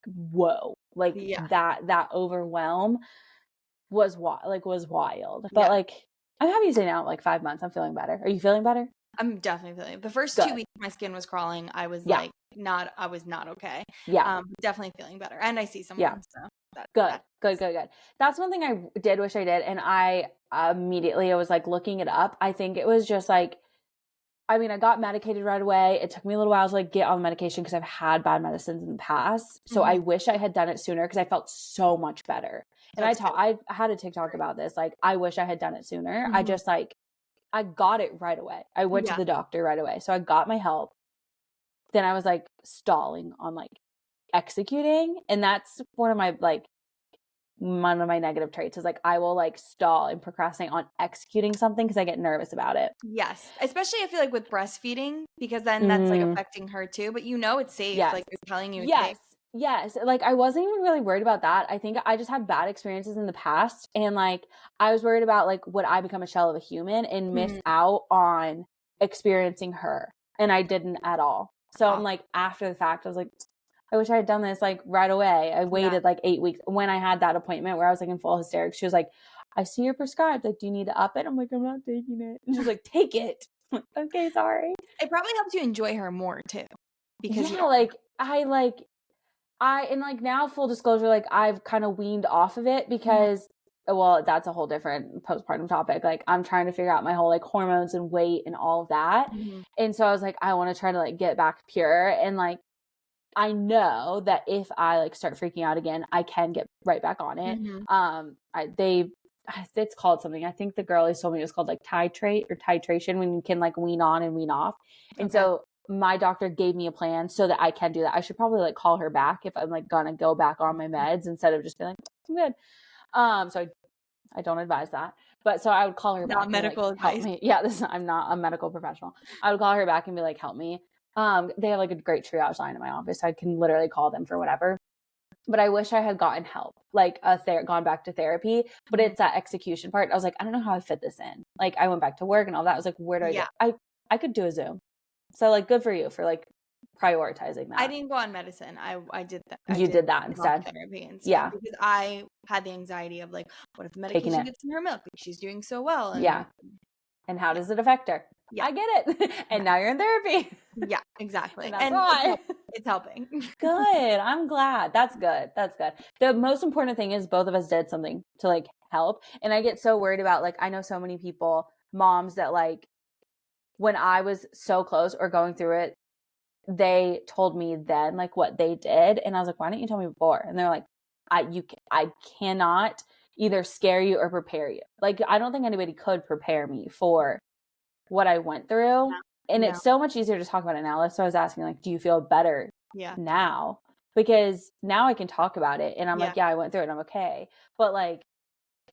whoa, like that overwhelm was wild. But like, I'm happy to say now, like 5 months, I'm feeling better. Are you feeling better? I'm definitely feeling it. The first 2 weeks my skin was crawling. I was like I was not okay. Yeah. Definitely feeling better. And I see someone. So good. That's one thing I did wish I did. And I immediately, I was like looking it up. I think it was just like, I mean, I got medicated right away. It took me a little while to like get on the medication because I've had bad medicines in the past. So I wish I had done it sooner because I felt so much better. And I had a TikTok about this. Like, I wish I had done it sooner. I just like, I got it right away. I went to the doctor right away. So I got my help. Then I was like stalling on like executing. And that's one of my negative traits is like I will like stall and procrastinate on executing something because I get nervous about it. Yes. Especially I feel like with breastfeeding because then that's like affecting her too. But it's safe. Yes. Like they're telling you it's safe. Yes. Like I wasn't even really worried about that. I think I just had bad experiences in the past. And like I was worried about like would I become a shell of a human and miss out on experiencing her. And I didn't at all. So I'm like after the fact, I was like, I wish I had done this like right away. I waited like 8 weeks when I had that appointment where I was like in full hysterics. She was like, I see you're prescribed. Like, do you need to up it? I'm like, I'm not taking it. And she's like, take it. I'm like, okay, sorry. It probably helps you enjoy her more too. Because and like now full disclosure, like I've kind of weaned off of it because well, that's a whole different postpartum topic. Like, I'm trying to figure out my whole like hormones and weight and all of that. Mhm. And so I was like, I want to try to like get back pure. And like, I know that if I like start freaking out again, I can get right back on it. Mhm. It's called something. I think the girl who told me it was called like titrate or titration, when you can like wean on and wean off. And Okay. so my doctor gave me a plan so that I can do that. I should probably like call her back if I'm like gonna go back on my meds instead of just being like, I'm good. So I don't advise that. But so I would call her back Not and be like, medical help advice. me. Yeah, I'm not a medical professional. I would call her back and be like, help me. They have like a great triage line in my office. So I can literally call them for whatever. But I wish I had gotten help, like gone back to therapy. But Mhm. it's that execution part. I was like, I don't know how I fit this in. Like, I went back to work and all that. I was like, where do I do Yeah. it? I could do a Zoom. So like, good for you for like prioritizing I that. didn't go on medicine. I did that. You did that Talk instead. therapy instead Yeah. because I had the anxiety of like, what if the Taking medication it. gets in her milk? Like, she's doing so well. And Yeah. And how does it affect her? Yeah. I get it. And Yeah. now you're in therapy. Yeah, exactly. And that's And why. it's helping. Good. I'm glad. That's good. That's good. The most important thing is both of us did something to like help. And I get so worried about like, I know so many people, moms that like, when I was so close or going through it, they told me then like what they did. And I was like, why didn't you tell me before? And they're like, I cannot either scare you or prepare you. Like, I don't think anybody could prepare me for what I went through. And No. it's so much easier to talk about it now. So I was asking, like, do you feel better Yeah. now? Because now I can talk about it and I'm Yeah. like, yeah, I went through it and I'm okay. But like,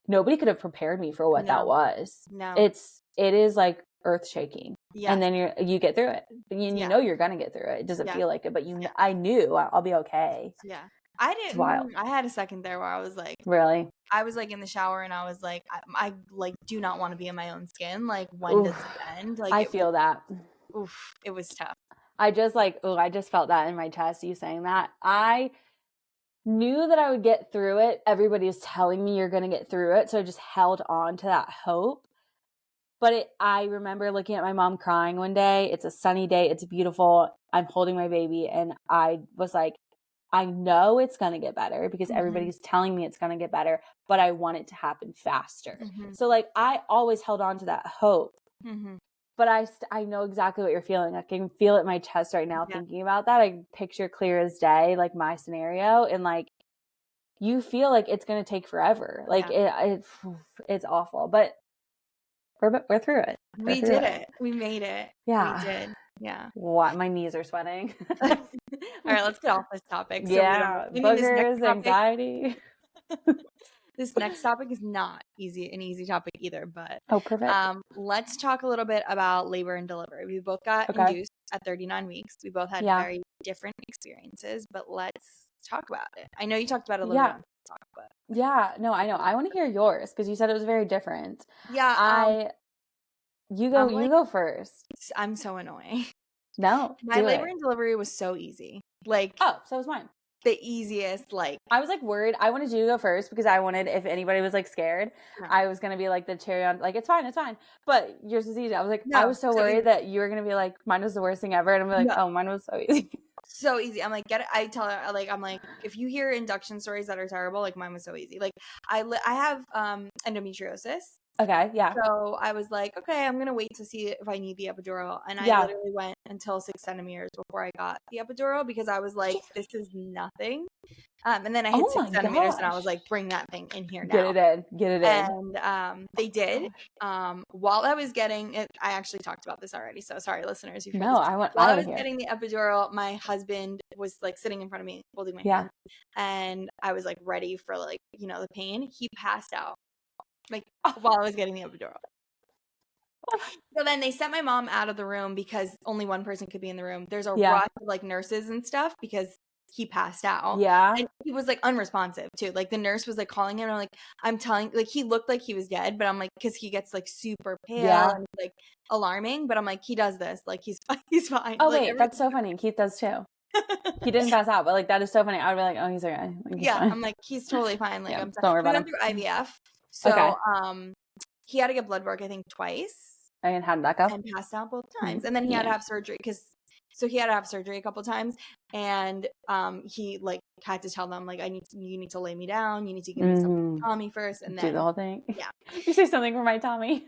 nobody could have prepared me for what that was. No. It is like earth shaking. Yes. And then you get through it. And you Yeah. know you're gonna get through it. It doesn't Yeah. feel like it, but Yeah. I knew I'll be okay. Yeah. I It's wild. didn't. I had a second there where I was like, Really? I was like in the shower and I was like, I like do not want to be in my own skin. Like, when Oof. does it end? Like, I feel that. Oof, it was tough. I just felt that in my chest, you saying that. I knew that I would get through it. Everybody is telling me you're going to get through it. So I just held on to that hope. But I remember looking at my mom crying one day. It's a sunny day. It's beautiful. I'm holding my baby. And I was like, I know it's going to get better because everybody's telling me it's going to get better, but I want it to happen faster. So like, I always held on to that hope. But I know exactly what you're feeling. I can feel it in my chest right now thinking about that. I picture clear as day, like my scenario. And like, you feel like it's going to take forever. Like it's awful, but we're through it. We did it. We made it. Yeah. We did. Yeah. What? My knees are sweating. All right, let's get off this topic. Yeah. Boogers, anxiety. This next topic is not an easy topic either, but perfect. let's talk a little bit about labor and delivery. We both got induced at 39 weeks. We both had very different experiences, but let's talk about it. I know you talked about it a little bit. Yeah, no, I know. I want to hear yours because you said it was very different. Yeah. You go first. I'm so annoying. No, my labor and delivery was so easy. Like, so was mine. The easiest, like, I was like worried. I wanted you to go first because I wanted, if anybody was like scared, I was gonna be like the cherry on, like, it's fine. But yours was easy. I was like, I was so worried that you were gonna be like, mine was the worst thing ever, and I'm like, oh, mine was so easy. So easy. I'm like, get it. I tell her, like, I'm like, if you hear induction stories that are terrible, like, mine was so easy. Like, I have endometriosis. Okay, yeah. So I was like, okay, I'm gonna wait to see if I need the epidural, and I literally went until 6 centimeters before I got the epidural because I was like, this is nothing. And then I hit 6 centimeters, and I was like, bring that thing in here now. Get it in. And they did. While I was getting it, I actually talked about this already. So sorry, listeners. No, while I was getting the epidural, my husband was like sitting in front of me, holding my hand, and I was like ready for like the pain. He passed out like while I was getting the epidural. So then they sent my mom out of the room because only one person could be in the room. There's a rush of like nurses and stuff because he passed out. Yeah. And he was like unresponsive too. Like the nurse was like calling him. And I'm like, I'm telling, like he looked like he was dead, but I'm like, because he gets like super pale and like alarming. But I'm like, he does this. Like he's fine. Oh, like, wait, that's so funny. Keith does too. He didn't pass out, but like that is so funny. I would be like, oh, he's okay. Like, he's fine. I'm like, he's totally fine. Like don't worry about him. We went through IVF. So he had to get blood work, I think, twice. And how did that go? And passed out both times. And then he had to have surgery because So he had to have surgery a couple times, and he like had to tell them like, you need to lay me down. You need to give me something for Tommy first, and Do then the whole thing. yeah, You say something for my Tommy.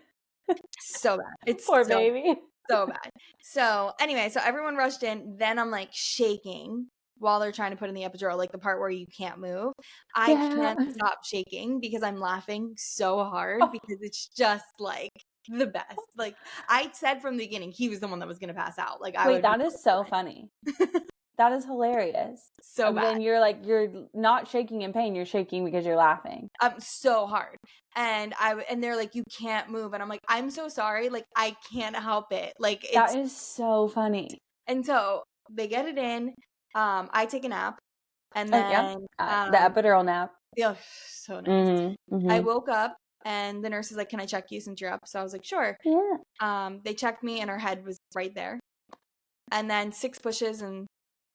so bad. It's Poor so baby. so bad. So anyway, so everyone rushed in. Then I'm like shaking while they're trying to put in the epidural, like the part where you can't move. I can't stop shaking because I'm laughing so hard because it's just like the best. Like I said from the beginning, he was the one that was going to pass out. Like I Wait, would. that is so funny. That is hilarious. So And bad. then you're not shaking in pain. You're shaking because you're laughing. So hard. And they're like, you can't move. And I'm like, I'm so sorry. Like, I can't help it. Like, That is so funny. And so they get it in. I take a nap. And Oh, yep. then The epidural nap. Yeah, so nice. I woke up and the nurse is like, can I check you since you're up? So I was like, sure. Yeah. They checked me and her head was right there. And then 6 pushes and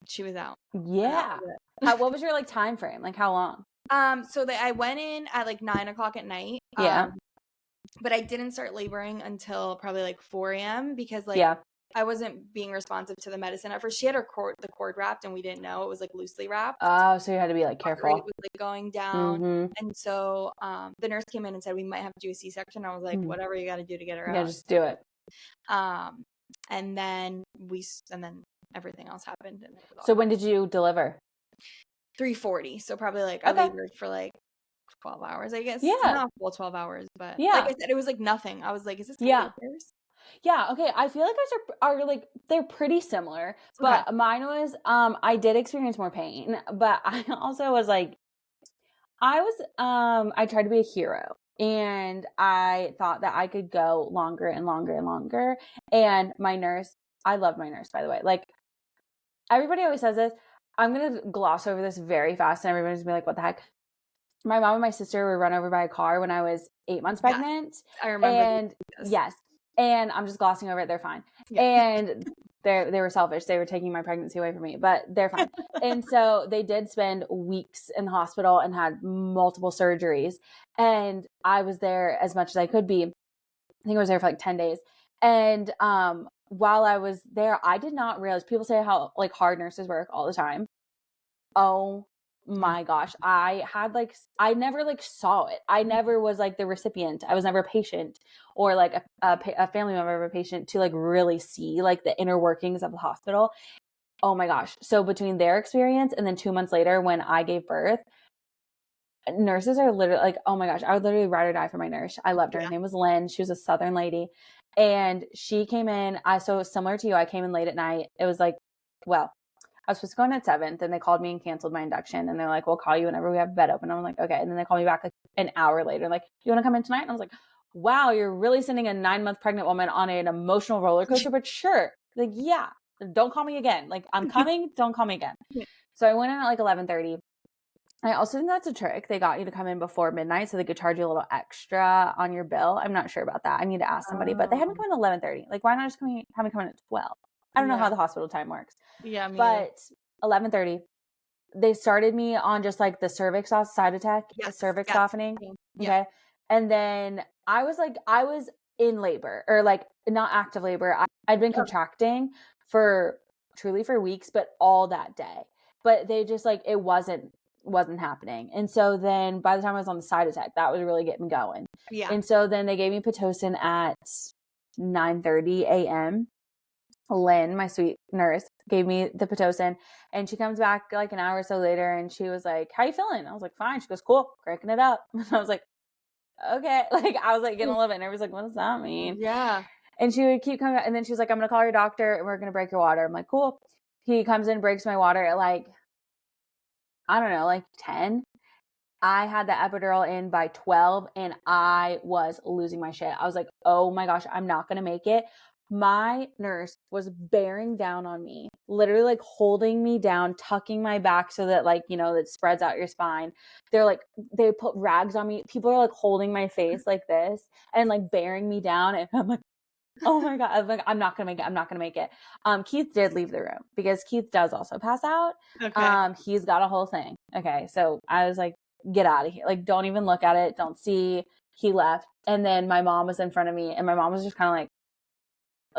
she was out. Yeah. What was your like time frame? Like how long? So I went in at like 9:00 at night. Yeah. But I didn't start laboring until probably like 4 a.m. because like I wasn't being responsive to the medicine at first. She had the cord wrapped and we didn't know it was like loosely wrapped. Oh, so you had to be like careful. It was like going down. And so the nurse came in and said we might have to do a C-section. I was like, whatever you got to do to get her out. Yeah, just do it. And then everything else happened. And so when did you deliver? 3:40. So probably like I labored for like 12 hours, I guess. Yeah. Not full 12 hours, but like I said, it was like nothing. I was like, is this 10 labors? Yeah, okay. I feel like ours are like they're pretty similar, but mine was I did experience more pain, but I also was like I tried to be a hero and I thought that I could go longer and longer and longer. And my nurse, I love my nurse by the way. Like everybody always says this. I'm going to gloss over this very fast and everybody's going to be like, what the heck? My mom and my sister were run over by a car when I was 8 months pregnant. I remember. And yes. And I'm just glossing over it. They're fine. And they were selfish. They were taking my pregnancy away from me, but they're fine. And so they did spend weeks in the hospital and had multiple surgeries. And I was there as much as I could be. I think I was there for like 10 days. And while I was there, I did not realize, people say how like hard nurses work all the time. Oh my gosh. I never like saw it. I never was like the recipient. I was never a patient or like a family member of a patient to like really see like the inner workings of the hospital. Oh my gosh. So between their experience and then 2 months later when I gave birth, nurses are literally like, oh my gosh, I would literally ride or die for my nurse. I loved her. Her name was Lynn. She was a Southern lady. And she came in, so similar to you, I came in late at night. It was like, well, I was supposed to go in at 7. Then they called me and canceled my induction. And they're like, we'll call you whenever we have a bed open. I'm like, okay. And then they called me back like an hour later. Like, you want to come in tonight? And I was like, wow, you're really sending a 9-month pregnant woman on an emotional roller coaster, but sure. Like, yeah, don't call me again. Like, I'm coming. Don't call me again. So I went in at like 11:30. I also think that's a trick. They got you to come in before midnight so they could charge you a little extra on your bill. I'm not sure about that. I need to ask somebody, but they had me come in at 11:30. Like, why not just have me come in at 12? I don't know how the hospital time works. Yeah, but 11:30, they started me on just like the cervix side attack, cervix softening. Okay. And then I was in labor or like not active labor. I'd been contracting for weeks, but all that day. But they just like, it wasn't happening. And so then by the time I was on the side attack, that would really get me going. Yeah. And so then they gave me Pitocin at 9:30 a.m. Lynn, my sweet nurse, gave me the Pitocin and she comes back like an hour or so later and she was like, how you feeling? I was like, fine. She goes, cool, cranking it up. And I was like, okay. Like I was like getting a little bit nervous, like, what does that mean? Yeah. And she would keep coming back and then she was like, I'm going to call your doctor and we're going to break your water. I'm like, cool. He comes in, breaks my water at like, I don't know, like 10. I had the epidural in by 12 and I was losing my shit. I was like, oh my gosh, I'm not going to make it. My nurse was bearing down on me, literally like holding me down, tucking my back so that like, you know, that spreads out your spine. They're like, they put rags on me. People are like holding my face like this and like bearing me down. And I'm like, oh my God. I'm like, I'm not going to make it. I'm not going to make it. Keith did leave the room because Keith does also pass out. Okay. He's got a whole thing. Okay. So I was like, get out of here. Like, don't even look at it. Don't see. He left. And then my mom was in front of me and my mom was just kind of like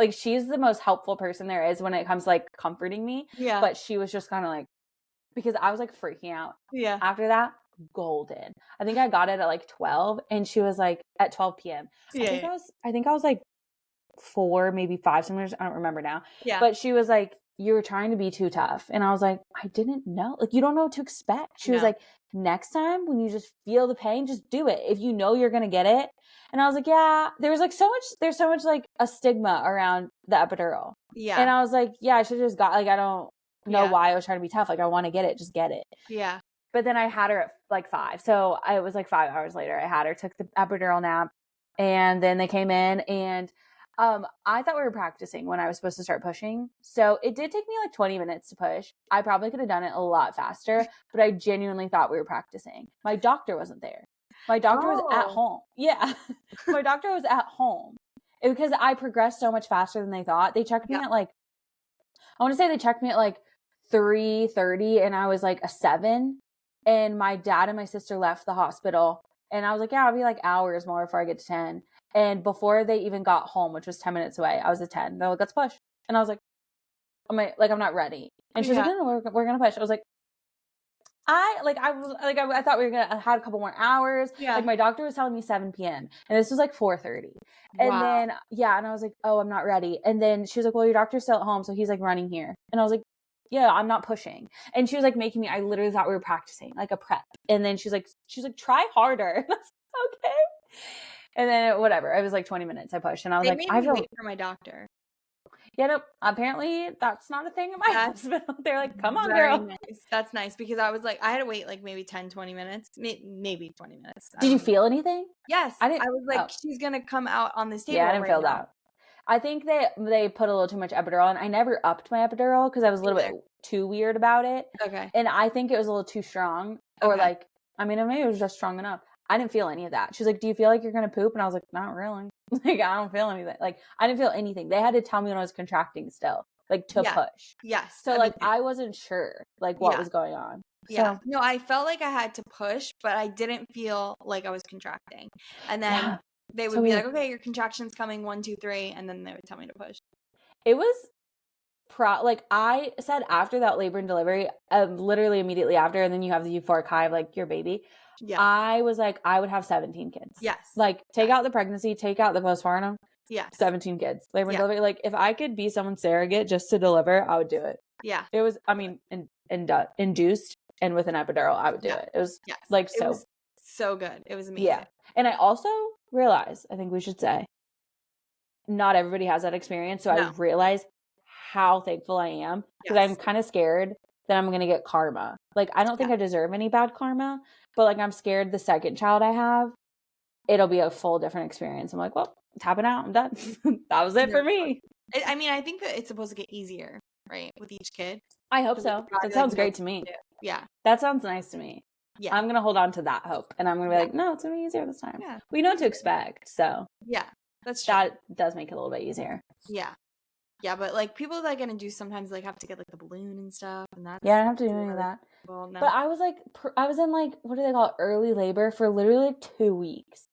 like, she's the most helpful person there is when it comes to, like, comforting me. Yeah. But she was just kind of like, because I was like freaking out. Yeah. After that, golden. I think I got it at like 12, and she was like at 12 p.m. Yeah. I think I was like 4, maybe 5 centimeters. I don't remember now. Yeah. But she was like, you were trying to be too tough. And I was like, I didn't know. Like, you don't know what to expect. She was No. like, next time when you just feel the pain, just do it. If you know you're going to get it. And I was like, yeah, there's so much like a stigma around the epidural. Yeah. And I was like, yeah, I should have just got, like, I don't know Yeah. why I was trying to be tough. Like, I want to get it. Just get it. Yeah. But then I had her at like 5. So it was like 5 hours later. I had her, took the epidural nap, and then they came in, and I thought we were practicing when I was supposed to start pushing. So it did take me like 20 minutes to push. I probably could have done it a lot faster, but I genuinely thought we were practicing. My doctor wasn't there. My doctor was at home. Yeah. My doctor was at home because I progressed so much faster than they thought. They checked me at like, I want to say they checked me at like 3:30, and I was like a 7. And my dad and my sister left the hospital, and I was like, yeah, I'll be like hours more before I get to 10. And before they even got home, which was 10 minutes away, I was at 10. They're like, let's push. And I was like, I'm not ready. And she was like, no, we're going to push. I was like, I thought we were gonna had a couple more hours. Yeah. Like, my doctor was telling me 7 p.m. and this was like 4:30. And then and I was like, oh, I'm not ready. And then she was like, well, your doctor's still at home, so he's like running here. And I was like, yeah, I'm not pushing. And she was like making me, I literally thought we were practicing like a prep. And then she's like, try harder. And I was like, okay. And then whatever. It was like 20 minutes I pushed, and I was They like, made me wait for my doctor. Yeah, nope. Apparently that's not a thing at my hospital. They're like, come on, Very girl. nice. That's nice, because I was like, I had to wait like maybe 10, 20 minutes, maybe 20 minutes. Did you feel anything? Yes. I didn't. I was like, she's going to come out on this table. Yeah, I didn't feel that. I think they put a little too much epidural, and I never upped my epidural because I was a little bit too weird about it. Okay. And I think it was a little too strong, or like, I mean, maybe it was just strong enough. I didn't feel any of that. She's like, do you feel like you're going to poop? And I was like, not really. Like, I don't feel anything. Like, I didn't feel anything. They had to tell me when I was contracting still, like, to push. Yes. So like, I wasn't sure like what was going on. Yeah. So, no, I felt like I had to push, but I didn't feel like I was contracting. And then they would be like, okay, your contraction's coming, 1, 2, 3. And then they would tell me to push. It was like, I said after that labor and delivery, literally immediately after, and then you have the euphoric high of like your baby. Yeah. I was like, I would have 17 kids. Yes. Like, take out the pregnancy, take out the postpartum. Yeah. 17 kids. Labor and delivery. Like, if I could be someone's surrogate just to deliver, I would do it. Yeah. It was, I mean, induced and with an epidural, I would do it. It was like so. It was so good. It was amazing. Yeah. And I also realized, I think we should say, not everybody has that experience. So I realized how thankful I am, because I'm kind of scared that I'm going to get karma. Like, I don't think I deserve any bad karma, but like, I'm scared the second child I have, it'll be a full different experience. I'm like, well, tapping out, I'm done. That was it for me. I mean, I think that it's supposed to get easier, right, with each kid. I hope so. That sounds great to me. Yeah. That sounds nice to me. Yeah. I'm going to hold on to that hope, and I'm going to be like, no, it's going to be easier this time. Yeah. We know what to expect. So yeah, that's true. That does make it a little bit easier. Yeah. Yeah, but like, people that are gonna do sometimes like have to get like the balloon and stuff, and that's I don't have to do any of that. Well, no. But I was like, I was in like, what do they call it, early labor for literally like 2 weeks.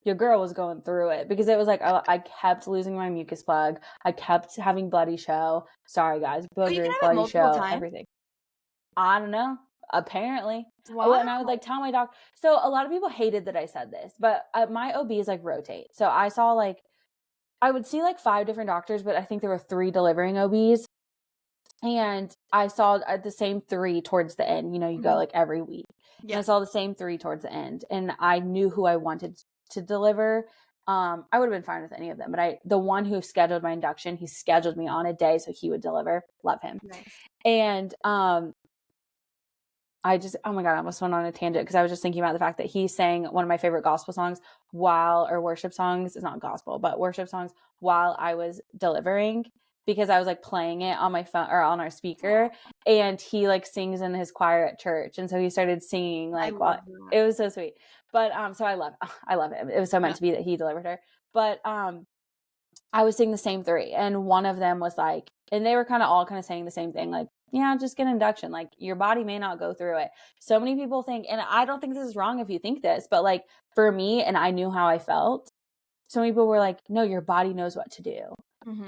Your girl was going through it, because it was like, I kept losing my mucus plug. I kept having bloody show. Sorry guys, boogers, bloody show, everything. I don't know. Apparently. Wow. And I would like tell my doc. So a lot of people hated that I said this, but my OBs like rotate. So I would see like 5 different doctors, but I think there were 3 delivering OBs. And I saw the same 3 towards the end. You know, you go like every week. Yeah. And I saw the same 3 towards the end. And I knew who I wanted to deliver. I would have been fine with any of them. But the one who scheduled my induction, he scheduled me on a day so he would deliver. Love him. Nice. And I just, oh my God, I almost went on a tangent, because I was just thinking about the fact that he sang one of my favorite gospel songs or worship songs. It's not gospel, but worship songs while I was delivering, because I was like playing it on my phone or on our speaker, and he like sings in his choir at church. And so he started singing like, it was so sweet. But, so I love him. It was so meant to be that he delivered her. But, I was seeing the same 3, and one of them was like, and they were all saying the same thing, like, yeah, just get an induction. Like, your body may not go through it. So many people think, and I don't think this is wrong if you think this, but like, for me, and I knew how I felt, some people were like, no, your body knows what to do.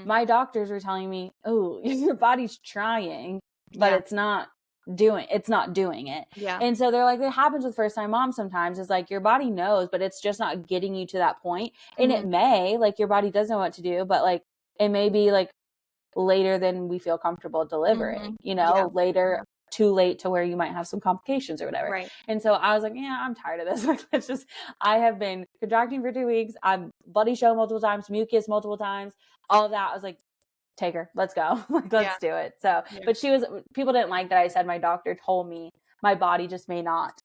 My doctors were telling me, oh, your body's trying, but it's not doing it. Yeah. And so they're like, it happens with first time moms sometimes. It's like your body knows, but it's just not getting you to that point. And it may, like, your body does know what to do, but like it may be like later than we feel comfortable delivering, later, too late to where you might have some complications or whatever. Right. And so I was like, yeah, I'm tired of this. Like, I have been contracting for 2 weeks. I'm bloody show multiple times, mucus multiple times, all of that. I was like, take her, let's go. Like, let's do it. So, but people didn't like that I said, my doctor told me my body just may not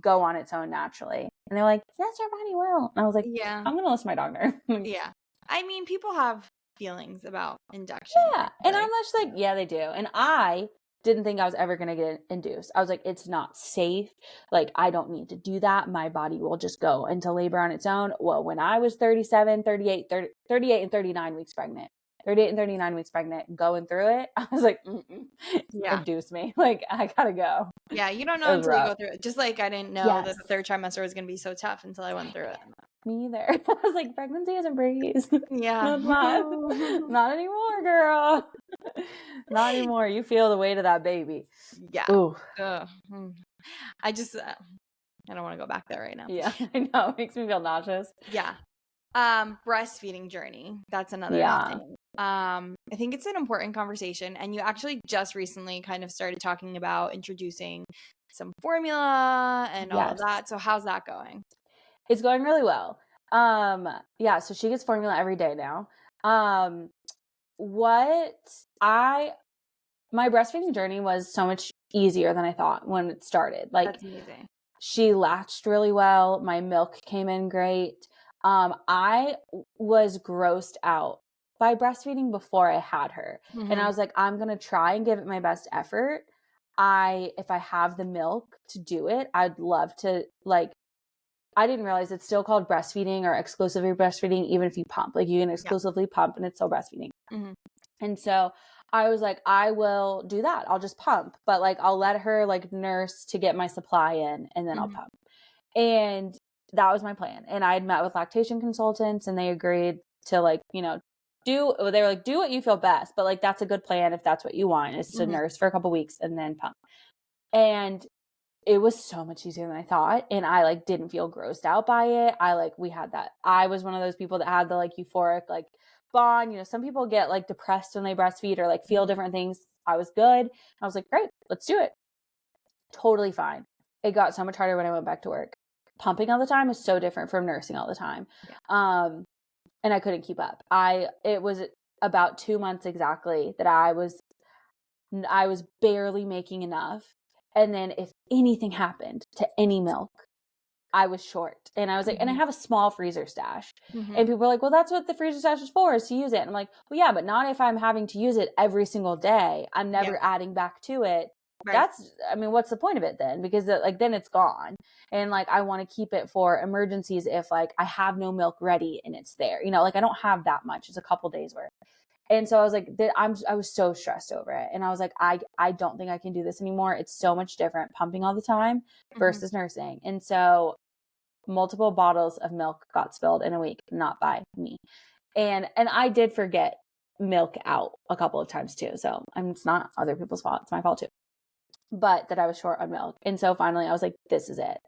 go on its own naturally. And they're like, yes, your body will. And I was like, I'm going to listen to my doctor. Yeah. I mean, people have feelings about induction. Yeah. And I'm just like, yeah, they do. And I didn't think I was ever going to get induced. I was like, it's not safe. Like, I don't need to do that. My body will just go into labor on its own. Well, when I was 38 and 39 weeks pregnant, 38 and 39 weeks pregnant, going through it, I was like, induce me. Like, I gotta go. Yeah, you don't know until you go through it. Just like I didn't know that the third trimester was going to be so tough until I went through it. Me either. I was like, pregnancy isn't breeze. Yeah. No, it's not. Not anymore, girl. Not anymore. You feel the weight of that baby. Yeah. Ooh. I just, I don't want to go back there right now. Yeah, I know. It makes me feel nauseous. Yeah. Breastfeeding journey. That's another thing. I think it's an important conversation, and you actually just recently kind of started talking about introducing some formula and all of that. So how's that going? It's going really well. So she gets formula every day now. My breastfeeding journey was so much easier than I thought when it started. Like, that's amazing. She latched really well. My milk came in great. I was grossed out by breastfeeding before I had her. And I was like, I'm going to try and give it my best effort. If I have the milk to do it, I'd love to, like, I didn't realize it's still called breastfeeding or exclusively breastfeeding, even if you pump. Like, you can exclusively pump and it's still breastfeeding. And so I was like, I will do that. I'll just pump, but like, I'll let her like nurse to get my supply in, and then I'll pump. And that was my plan. And I had met with lactation consultants, and they agreed to, like, they were like, do what you feel best, but like, that's a good plan if that's what you want, is to nurse for a couple weeks and then pump. And it was so much easier than I thought. And I like didn't feel grossed out by it. We had that. I was one of those people that had the like euphoric like bond. Some people get like depressed when they breastfeed or like feel different things. I was good. I was like, great, let's do it. Totally fine. It got so much harder when I went back to work. Pumping all the time is so different from nursing all the time. And I couldn't keep up. It was about 2 months exactly that I was barely making enough. And then if anything happened to any milk, I was short. And I was like, and I have a small freezer stash. And people were like, well, that's what the freezer stash is for, is to use it. And I'm like, well, yeah, but not if I'm having to use it every single day. I'm never adding back to it. Right. What's the point of it then? Because then it's gone. And like, I want to keep it for emergencies if like I have no milk ready and it's there, like I don't have that much. It's a couple days worth. And so I was like, I was so stressed over it. And I was like, I don't think I can do this anymore. It's so much different pumping all the time versus nursing. And so multiple bottles of milk got spilled in a week, not by me. And I did forget milk out a couple of times too. So it's not other people's fault. It's my fault too. But that I was short on milk. And so finally I was like, this is it.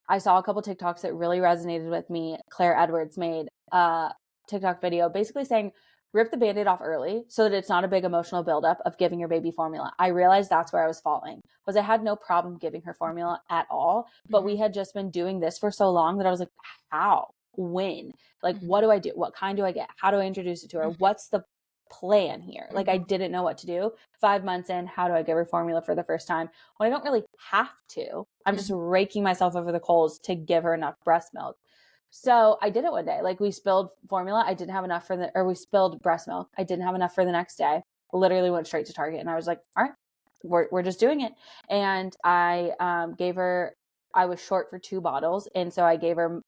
I saw a couple TikToks that really resonated with me. Claire Edwards made a TikTok video basically saying, rip the Band-Aid off early so that it's not a big emotional buildup of giving your baby formula. I realized that's where I was falling, was I had no problem giving her formula at all, but we had just been doing this for so long that I was like, how, when, like, what do I do? What kind do I get? How do I introduce it to her? What's the plan here? Like, I didn't know what to do. 5 months in, how do I give her formula for the first time? Well, I don't really have to. I'm just raking myself over the coals to give her enough breast milk. So I did it one day. Like, we spilled formula. I didn't have enough we spilled breast milk. I didn't have enough for the next day. Literally went straight to Target, and I was like, all right, we're just doing it. And I gave her, I was short for 2 bottles. And so I gave her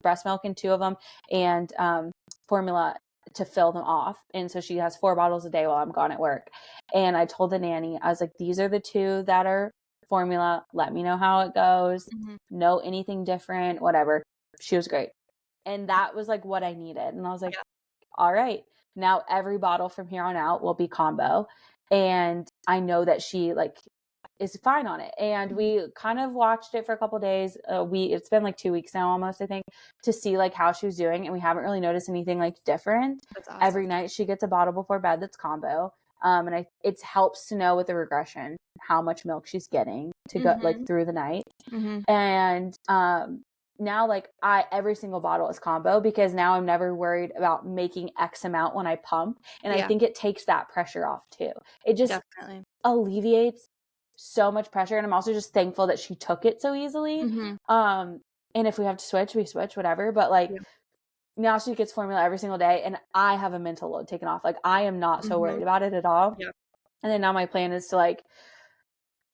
breast milk in 2 of them, and formula to fill them off. And so she has 4 bottles a day while I'm gone at work. And I told the nanny, I was like, these are the 2 that are formula. Let me know how it goes. Know anything different, whatever. She was great. And that was like what I needed. And I was like, Yeah. all right, now every bottle from here on out will be combo. And I know that she like is fine on it. And we kind of watched it for a couple days. It's been like 2 weeks now almost, I think, to see like how she was doing. And we haven't really noticed anything like different. That's awesome. Every night she gets a bottle before bed that's combo. And it helps to know with the regression how much milk she's getting to go like through the night. And now like every single bottle is combo, because now I'm never worried about making X amount when I pump. And I think it takes that pressure off too. It just alleviates so much pressure. And I'm also just thankful that she took it so easily. And if we have to switch, we switch, whatever. But like now she gets formula every single day, and I have a mental load taken off. Like I am not so worried about it at all. And then now my plan is to like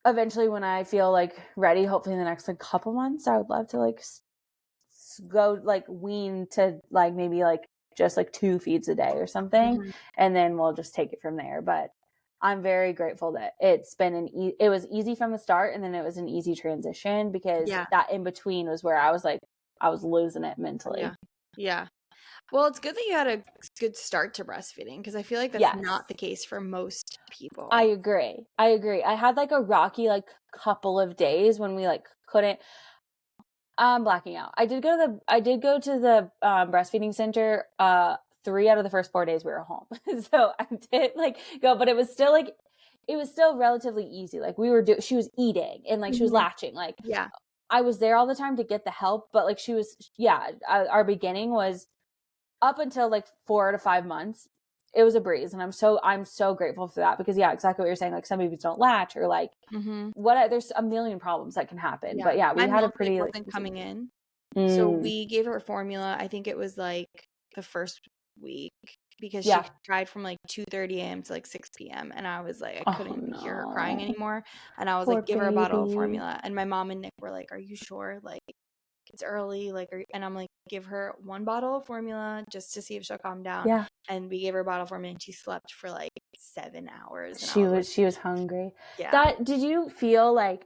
eventually, when I feel like ready, hopefully in the next like couple months, I would love to like go like wean to like maybe like just like 2 feeds a day or something. And then we'll just take it from there. But I'm very grateful that it's been it was easy from the start, and then it was an easy transition, because that in between was where I was like, I was losing it mentally. Yeah. Well, it's good that you had a good start to breastfeeding, because I feel like that's not the case for most people. I agree. I had like a rocky like couple of days when we like couldn't. I'm blacking out. I did go to the breastfeeding center 3 out of the first 4 days we were home. So I did like go, but it was still relatively easy. Like she was eating and like she was latching. Like I was there all the time to get the help, but like she was our beginning was up until like 4 to 5 months. It was a breeze, and I'm so grateful for that, because exactly what you're saying. Like some babies don't latch, or like there's a million problems that can happen. But we had a pretty wasn't coming in. So we gave her formula. I think it was like the first week, because she cried from like 2:30 a.m. to like 6 p.m. And I was like, I couldn't even hear her crying anymore. And I was like, give her a bottle of formula. And my mom and Nick were like, are you sure? Like, it's early. Like, and I'm like, give her 1 bottle of formula just to see if she'll calm down. And we gave her a bottle of formula, and she slept for like 7 hours. And she was hungry. Did you feel like,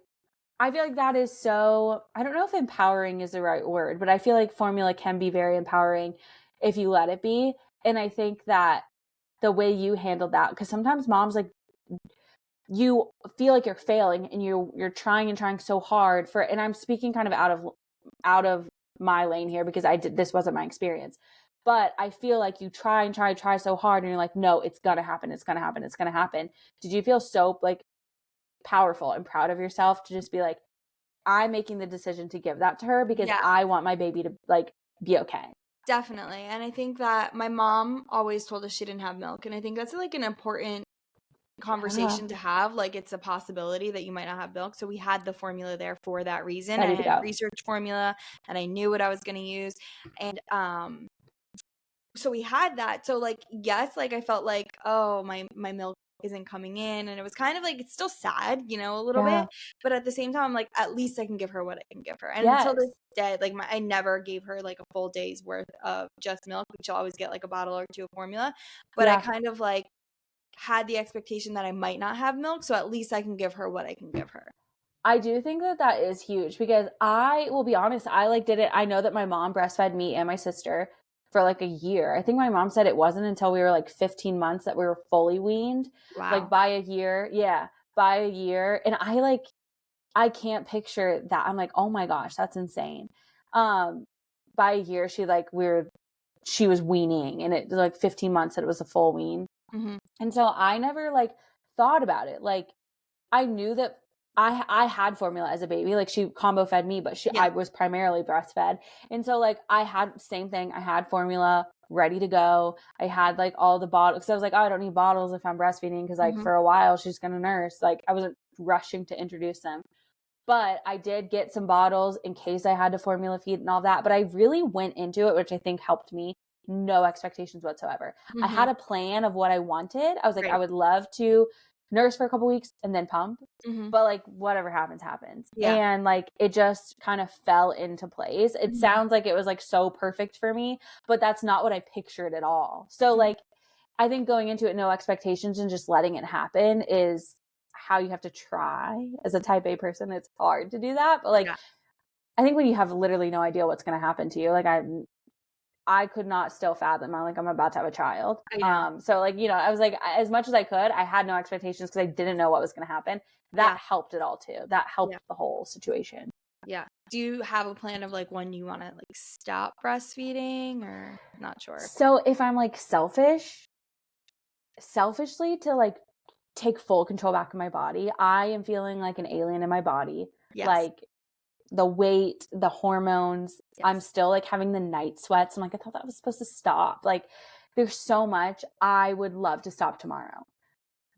I feel like that is so, I don't know if empowering is the right word, but I feel like formula can be very empowering if you let it be. And I think that the way you handled that, because sometimes moms like, you feel like you're failing, and you're trying and trying so hard and I'm speaking kind of out of my lane here, because this wasn't my experience, but I feel like you try and try so hard, and you're like, no, it's gonna happen. Did you feel so like powerful and proud of yourself to just be like, I'm making the decision to give that to her because I want my baby to like be okay? Definitely. And I think that my mom always told us she didn't have milk, and I think that's like an important conversation to have. Like, it's a possibility that you might not have milk. So we had the formula there for that reason. I had researched formula, and I knew what I was going to use. And so we had that. So like, yes, like I felt like, oh, my milk isn't coming in, and it was kind of like, it's still sad, a little bit, but at the same time, I'm like, at least I can give her what I can give her. And until this day, like I never gave her like a full day's worth of just milk. She'll always get like a bottle or 2 of formula, but I kind of like had the expectation that I might not have milk, so at least I can give her what I can give her. I do think that is huge, because I will be honest, I like did it. I know that my mom breastfed me and my sister for like a year. I think my mom said it wasn't until we were like 15 months that we were fully weaned. Wow. Like by a year. And I can't picture that. I'm like, oh my gosh, that's insane. By a year, she was weaning, and it was like 15 months that it was a full wean. And so I never like thought about it. Like I knew that I had formula as a baby. Like she combo fed me, but I was primarily breastfed. And so like I had same thing. I had formula ready to go. I had like all the bottles, because I was like, oh, I don't need bottles if I'm breastfeeding, because like for a while she's gonna nurse. Like I wasn't rushing to introduce them. But I did get some bottles in case I had to formula feed and all that. But I really went into it, which I think helped me. No expectations whatsoever. I had a plan of what I wanted. I was like, I would love to nurse for a couple weeks and then pump. But like whatever happens. And like it just kind of fell into place. It sounds like it was like so perfect for me, but that's not what I pictured at all. So like I think going into it, no expectations and just letting it happen is how you have to try. As a type A person, it's hard to do that, but like I think when you have literally no idea what's going to happen to you, like I could not still fathom. I'm about to have a child. I know. So like, I was like, as much as I could, I had no expectations because I didn't know what was going to happen. That Yeah. helped it all too. That helped Yeah. the whole situation. Yeah. Do you have a plan of like when you want to like stop breastfeeding or not sure? So if I'm like selfishly to like take full control back of my body, I am feeling like an alien in my body. Yes. Like the weight, the hormones, I'm Yes. still like having the night sweats. I'm like, I thought that was supposed to stop. Like there's so much. I would love to stop tomorrow.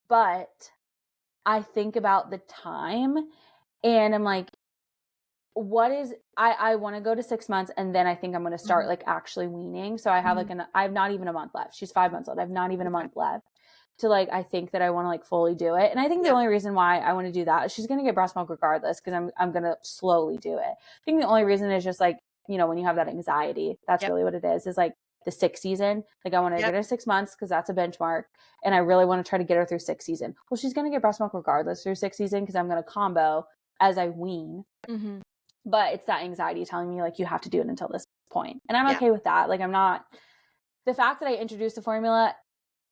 But I think about the time and I'm like, I want to go to 6 months and then I think I'm going to start Mhm. like actually weaning. So I have Mhm. I have not even a month left. She's 5 months old. I have not even a Okay. month left to like, I think that I want to like fully do it. And I think the Yeah. only reason why I want to do that is she's going to get breast milk regardless. Cause I'm going to slowly do it. I think the only reason is just like, when you have that anxiety, that's Yep. really what it is like the 6 season. Like I want to Yep. get her 6 months cause that's a benchmark. And I really want to try to get her through 6 season. Well, she's going to get breast milk regardless through 6 season. Cause I'm going to combo as I wean. Mhm. But it's that anxiety telling me like you have to do it until this point. And I'm Yeah. okay with that. Like the fact that I introduced the formula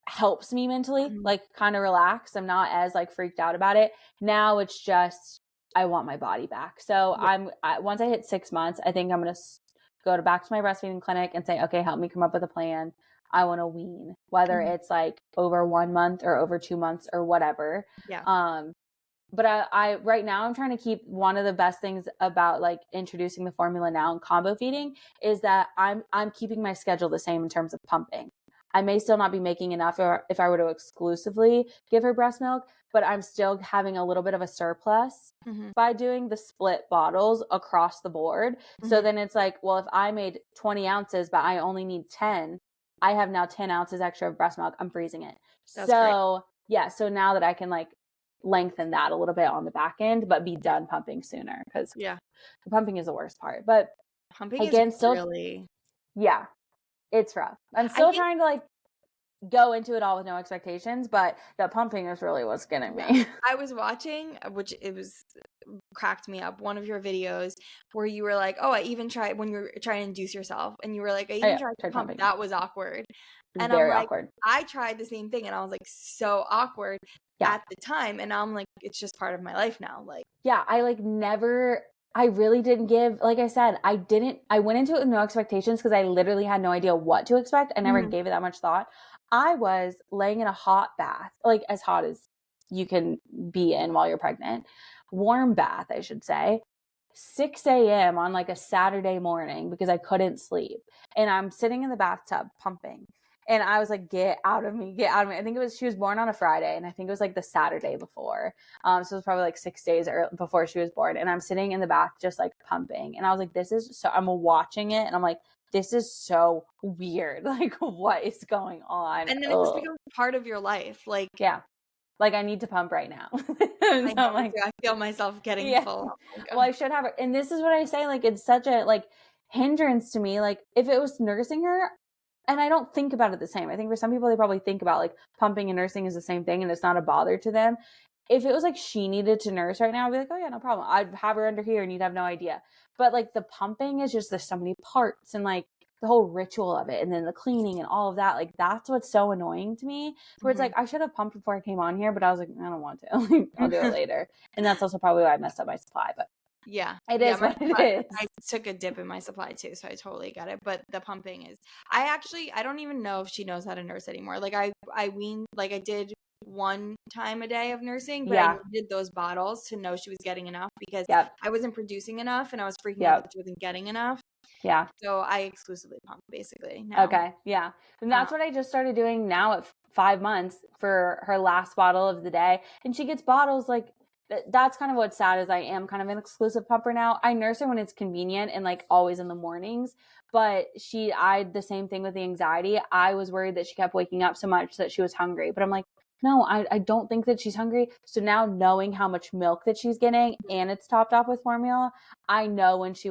helps me mentally, Mhm. like kind of relax. I'm not as like freaked out about it. Now it's just I want my body back. So Yeah. once I hit 6 months, I think I'm going to go back to my breastfeeding clinic and say, okay, help me come up with a plan. I want to wean, whether Mhm. it's like over 1 month or over 2 months or whatever. Yeah. But I right now I'm trying to keep one of the best things about like introducing the formula now and combo feeding is that I'm keeping my schedule the same in terms of pumping. I may still not be making enough or if I were to exclusively give her breast milk, but I'm still having a little bit of a surplus Mhm. by doing the split bottles across the board. So Mhm. then it's like, well, if I made 20 ounces, but I only need 10, I have now 10 ounces extra of breast milk. I'm freezing it. That's great. So yeah, so now that I can like lengthen that a little bit on the back end, but be done pumping sooner because Yeah. the pumping is the worst part. But Pumping is again, still, really yeah, it's rough. I'm I still think trying to like go into it all with no expectations, but the pumping is really what's getting yeah. me. I was watching, which it was cracked me up, one of your videos where you were like, "Oh, I even tried when you were trying to induce yourself," and you were like, "I Oh even yeah, tried to tried pump. pumping. That was awkward." And I'm Very like, awkward. I tried the same thing, and I was like, so awkward Yeah. at the time, and now I'm like, it's just part of my life now. Like, Yeah, I really didn't give, like I said, I went into it with no expectations because I literally had no idea what to expect. I never mhm, gave it that much thought. I was laying in a hot bath, like as hot as you can be in while you're pregnant, warm bath, I should say, 6 a.m. on like a Saturday morning because I couldn't sleep. And I'm sitting in the bathtub pumping. And I was like, get out of me, get out of me. She was born on a Friday, and I think it was like the Saturday before. So it was probably like 6 days before she was born. And I'm sitting in the bath just like pumping. And I was like, I'm watching it and I'm like, this is so weird. Like, what is going on? and then it just Ugh. becomes part of your life. Like, Yeah. Like, I need to pump right now. So I I'm know me like, too. I feel myself getting yeah. full. Like, Well, I should have it. And this is what I say. Like, it's such a like hindrance to me. Like, if it was nursing her, and I don't think about it the same. I think for some people, they probably think about like pumping and nursing is the same thing and it's not a bother to them. If it was like she needed to nurse right now, I'd be like, oh yeah, no problem. I'd have her under here and you'd have no idea. But like the pumping is just, there's so many parts and like the whole ritual of it and then the cleaning and all of that. Like that's what's so annoying to me. Where it's mhm. like, I should have pumped before I came on here, but I was like, I don't want to. Like, I'll do it later. And that's also probably why I messed up my supply, but Yeah. it Yeah, is my what it supply I is. took a dip in my supply too, so I totally get it, but the pumping is I don't even know if she knows how to nurse anymore. Like, I weaned like, I did 1 time a day of nursing, but I Yeah. needed those bottles to know she was getting enough because Yep. I wasn't producing enough, and I was freaking out that Yep. she wasn't getting enough, Yeah. so I exclusively pump basically now. Okay. Yeah. And Uh, that's what I just started doing now at 5 months for her last bottle of the day. And she gets bottles like that's kind of what's sad is I am kind of an exclusive pumper now. I nurse her when it's convenient and like always in the mornings. But I the same thing with the anxiety. I was worried that she kept waking up so much that she was hungry. But I'm like, no, I don't think that she's hungry. So now knowing how much milk that she's getting and it's topped off with formula, I know when she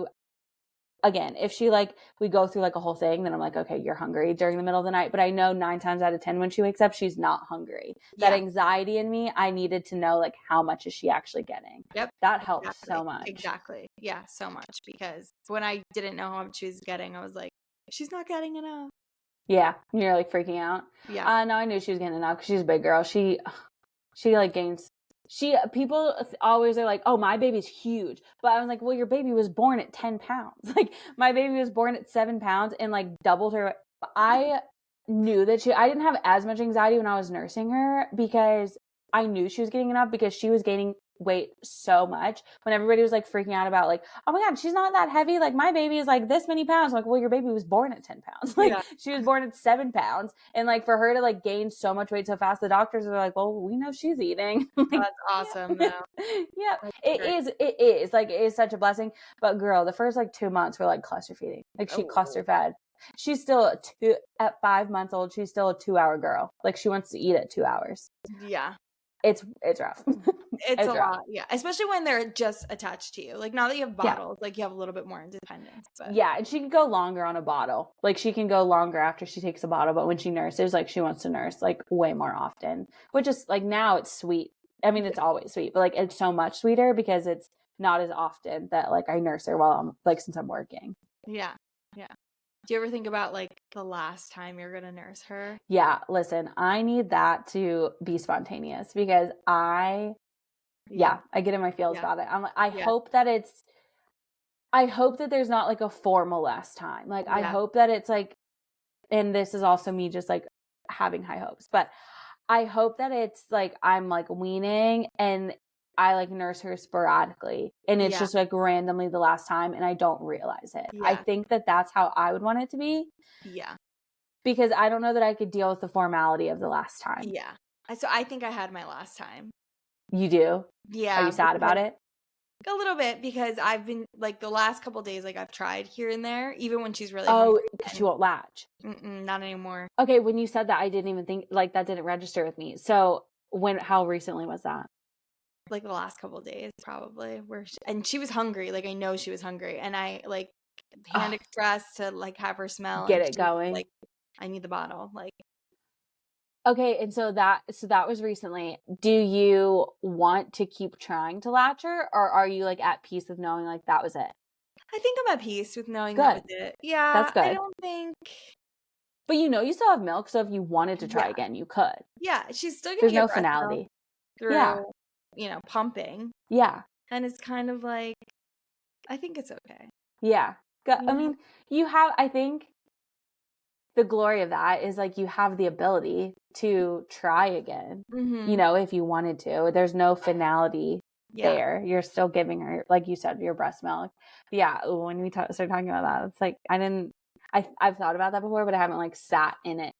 again, if she like we go through like a whole thing, then I'm like, okay, you're hungry during the middle of the night. But I know 9 times out of 10 when she wakes up, she's not hungry. That yeah. anxiety in me, I needed to know like how much is she actually getting. Yep. That helps Exactly. so much. Exactly. Yeah, so much because when I didn't know how much she was getting, I was like, she's not getting enough. Yeah, you're like freaking out. Yeah. No, I knew she was getting enough because she's a big girl. She like gains. People always are like, oh, my baby's huge. But I was like, well, your baby was born at 10 pounds. Like, my baby was born at 7 pounds and like doubled her. I knew that I didn't have as much anxiety when I was nursing her because I knew she was getting enough because she was gaining weight so much when everybody was like freaking out about like, oh my God, she's not that heavy. Like, my baby is like this many pounds. I'm like, well, your baby was born at 10 pounds. Like, she was born at 7 pounds. And like for her to like gain so much weight so fast, the doctors are like, well, we know she's eating. Like, that's awesome though. Yeah, it is like, it is such a blessing. But girl, the first like 2 months were like cluster feeding. Like, she cluster fed. She's still at 5 months old. She's still a 2-hour girl. Like, she wants to eat at 2 hours. Yeah. It's rough. It's a lot. Yeah. Especially when they're just attached to you. Like, now that you have bottles, like, you have a little bit more independence. But yeah. And she can go longer on a bottle. Like, she can go longer after she takes a bottle. But when she nurses, like, she wants to nurse like way more often, which is like, now it's sweet. I mean, it's always sweet, but like, it's so much sweeter because it's not as often that like I nurse her while I'm like, since I'm working. Yeah. Yeah. Do you ever think about like the last time you're going to nurse her? Yeah. Listen, I need that to be spontaneous because I get in my feels about it. I'm like, I hope that there's not like a formal last time. Like, I hope that it's like, and this is also me just like having high hopes, but I hope that it's like, I'm like weaning and I like nurse her sporadically and it's just like randomly the last time and I don't realize it. I think that that's how I would want it to be. Yeah. Because I don't know that I could deal with the formality of the last time. Yeah. So I think I had my last time. You do? Yeah. Are you sad about it? A little bit, because I've been like the last couple days, like I've tried here and there, even when she's really hungry. Oh, because she won't latch. Not anymore. Okay, when you said that, I didn't even think, like, that didn't register with me. So how recently was that? Like the last couple days, probably. And she was hungry. Like, I know she was hungry, and I like hand expressed to like have her smell, get it going. Like, I need the bottle. Like, okay, and so that was recently. Do you want to keep trying to latch her, or are you like at peace with knowing like that was it? I think I'm at peace with knowing that was it. Yeah, that's good. I don't think. But you still have milk, so if you wanted to try again, you could. Yeah, she's still gonna There's get no finality through, pumping. Yeah, and it's kind of like, I think it's okay. Yeah, I mean, I think the glory of that is like you have the ability to try again. If you wanted to. There's no finality there. You're still giving her, like you said, your breast milk. Yeah, when we start talking about that, it's like I've thought about that before, but I haven't like sat in that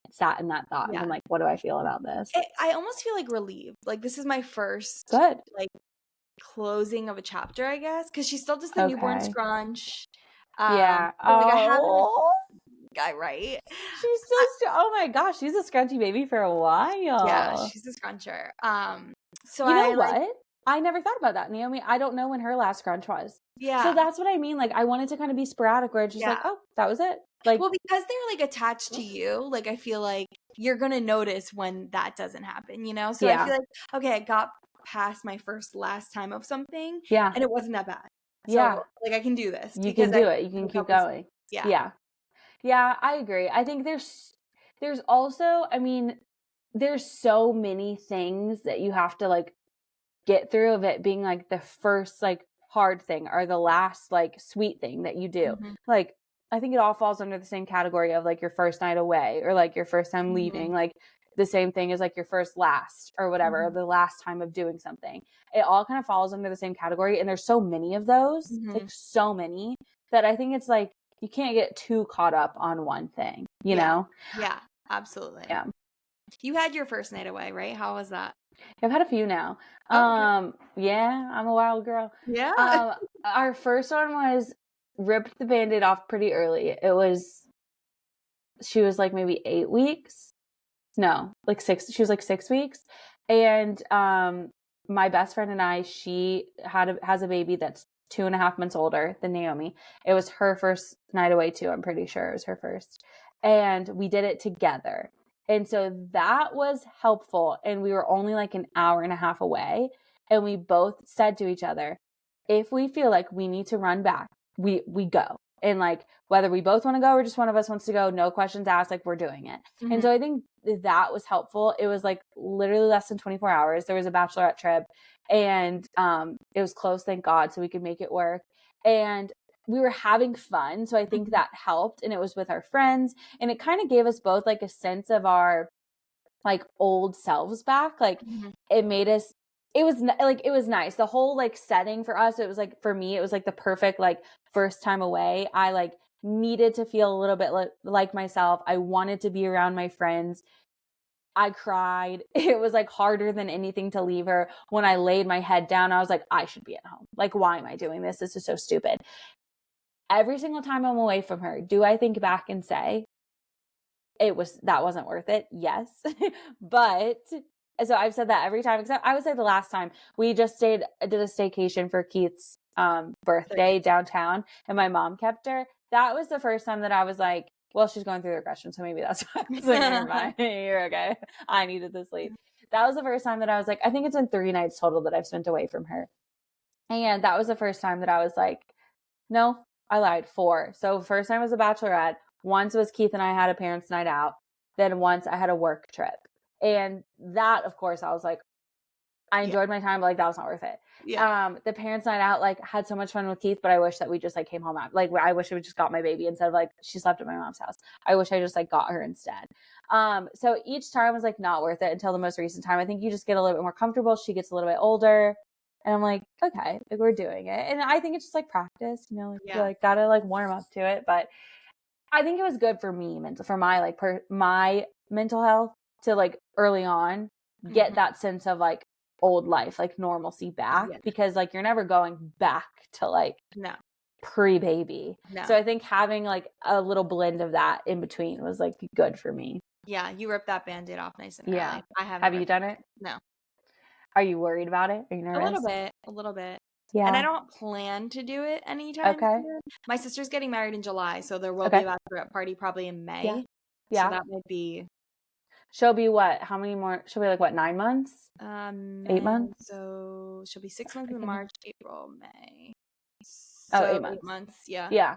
thought and been like, what do I feel about this? I almost feel like relieved. Like, this is my first good like closing of a chapter, I guess, because she still does the newborn scrunch. Like, I haven't. Guy, right? She's still. Oh my gosh, she's a scrunchy baby for a while. Yeah, she's a scruncher. So you know what? I never thought about that, Naomi. I don't know when her last scrunch was. Yeah. So that's what I mean. Like, I wanted to kind of be sporadic, where it's just like, oh, that was it. Like, well, because they're like attached to you. Like, I feel like you're gonna notice when that doesn't happen. So I feel like, okay, I got past my last time of something. Yeah. And it wasn't that bad. So like, I can do this. You can do it. You can keep going. Yeah. Yeah, I agree. I think there's also, I mean, there's so many things that you have to like get through of it being like the first like hard thing or the last like sweet thing that you do. Like, I think it all falls under the same category of like your first night away or like your first time leaving, like the same thing as like your first last or whatever, or the last time of doing something. It all kind of falls under the same category. And there's so many of those, like so many, that I think it's like, you can't get too caught up on one thing, you know? Yeah, absolutely. Yeah. You had your first night away, right? How was that? I've had a few now. Yeah, I'm a wild girl. Yeah. Our first one was ripped the Band-Aid off pretty early. She was like maybe 8 weeks. No, like 6. She was like 6 weeks. And my best friend and I, she has a baby that's 2.5 months older than Naomi. It was her first night away too. I'm pretty sure it was her first. And we did it together. And so that was helpful. And we were only like an hour and a half away. And we both said to each other, if we feel like we need to run back, we go. And like, whether we both want to go or just one of us wants to go, no questions asked, like we're doing it. Mm-hmm. And so I think that was helpful. It was like literally less than 24 hours. There was a bachelorette trip and it was close, thank God. So we could make it work. And we were having fun. So I think that helped. And it was with our friends. And it kind of gave us both like a sense of our like old selves back. Like it made us, it was nice. The whole like setting for us, it was like, for me, it was like the perfect like first time away. I like needed to feel a little bit like myself. I wanted to be around my friends. I cried. It was like harder than anything to leave her. When I laid my head down, I was like, I should be at home. Like, why am I doing this? This is so stupid. Every single time I'm away from her, do I think back and say, that wasn't worth it? Yes. But so I've said that every time, except I would say the last time we just did a staycation for Keith's birthday downtown and my mom kept her. That was the first time that I was like, well, she's going through the regression, so maybe that's why. I was like, you're fine. You're okay. I needed this sleep. That was the first time that I was like, I think it's been 3 nights total that I've spent away from her. And that was the first time that I was like, no, I lied, 4. So first time was a bachelorette. Once was Keith and I had a parents' night out. Then once I had a work trip. And that, of course, I was like, I enjoyed my time, but like that was not worth it. Yeah. The parents' night out, like had so much fun with Keith, but I wish that we just like came home out. Like I wish I would just got my baby instead of like she slept at my mom's house. I wish I just like got her instead. So each time was like not worth it until the most recent time. I think you just get a little bit more comfortable. She gets a little bit older. And I'm like, okay, like we're doing it. And I think it's just like practice, you know, like you like gotta like warm up to it. But I think it was good for me, for my like my mental health to like early on get that sense of like old life, like normalcy back, because like you're never going back to like pre-baby. So I think having like a little blend of that in between was like good for me. Yeah, you ripped that Band-Aid off nice and early. I haven't. Have you done it? No. Are you worried about it? Are you nervous? A little bit. Yeah. And I don't plan to do it anytime soon. My sister's getting married in July, so there will be a bachelorette party probably in May. Yeah. So that might be. She'll be what? How many more? She'll be like what? 9 months? 8 months? So she'll be 6 months in March, April, May. So 8 months. 8 months, yeah. Yeah.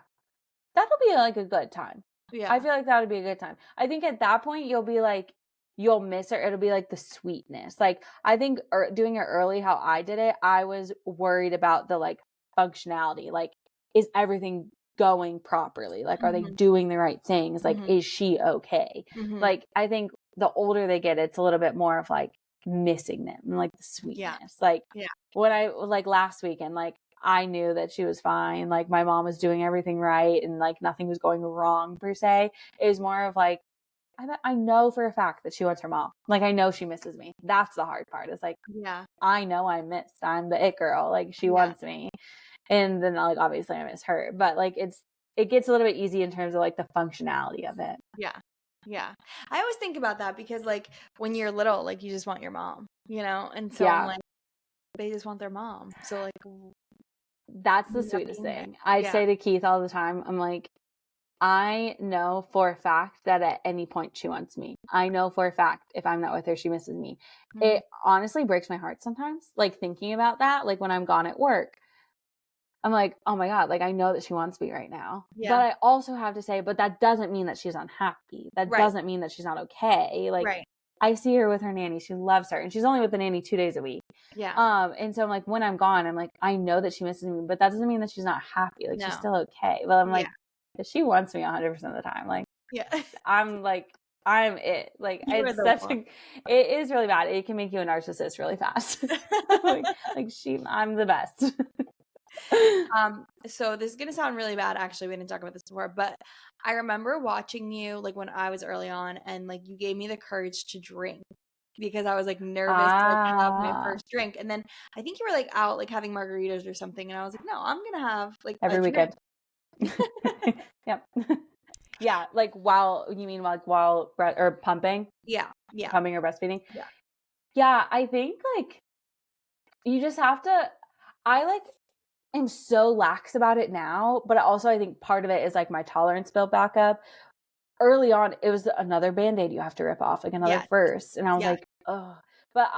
That'll be like a good time. Yeah. I feel like that would be a good time. I think at that point you'll be like, you'll miss her. It'll be like the sweetness. Like I think doing it early, how I did it, I was worried about the like functionality. Like, is everything going properly? Like, are they doing the right things? Like, is she okay? Like, I think the older they get, it's a little bit more of like missing them and like the sweetness. Like when I like last weekend, like I knew that she was fine. Like my mom was doing everything right and like nothing was going wrong per se. It was more of like, I know for a fact that she wants her mom. Like, I know she misses me. That's the hard part. It's like, I know I'm missed. I'm the it girl. Like, she wants me. And then, like, obviously I miss her. But, like, it gets a little bit easy in terms of, like, the functionality of it. Yeah. Yeah. I always think about that because, like, when you're little, like, you just want your mom, you know? And so I'm like, they just want their mom. So, like, that's the sweetest thing. I say to Keith all the time, I'm like, I know for a fact that at any point she wants me. I know for a fact if I'm not with her, she misses me. It honestly breaks my heart sometimes, like thinking about that, like when I'm gone at work. I'm like, oh my God, like I know that she wants me right now. Yeah. But I also have to say, but that doesn't mean that she's unhappy. That doesn't mean that she's not okay. Like I see her with her nanny. She loves her. And she's only with the nanny 2 days a week. Yeah. And so I'm like, when I'm gone, I'm like, I know that she misses me, but that doesn't mean that she's not happy. Like she's still okay. But I'm like, she wants me 100% of the time. Like, I'm like, I'm it. Like, it's it is really bad. It can make you a narcissist really fast. I'm the best. So this is gonna sound really bad. Actually, we didn't talk about this before, but I remember watching you like when I was early on, and like you gave me the courage to drink because I was like nervous to like have my first drink, and then I think you were like out like having margaritas or something, and I was like, no, I'm gonna have like every weekend. Yep. Yeah, like while or pumping? Yeah. Pumping or breastfeeding? Yeah, I think like you just have to am so lax about it now, but also I think part of it is like my tolerance built back up. Early on, it was another Band-Aid you have to rip off, like another first. And I was like, oh, but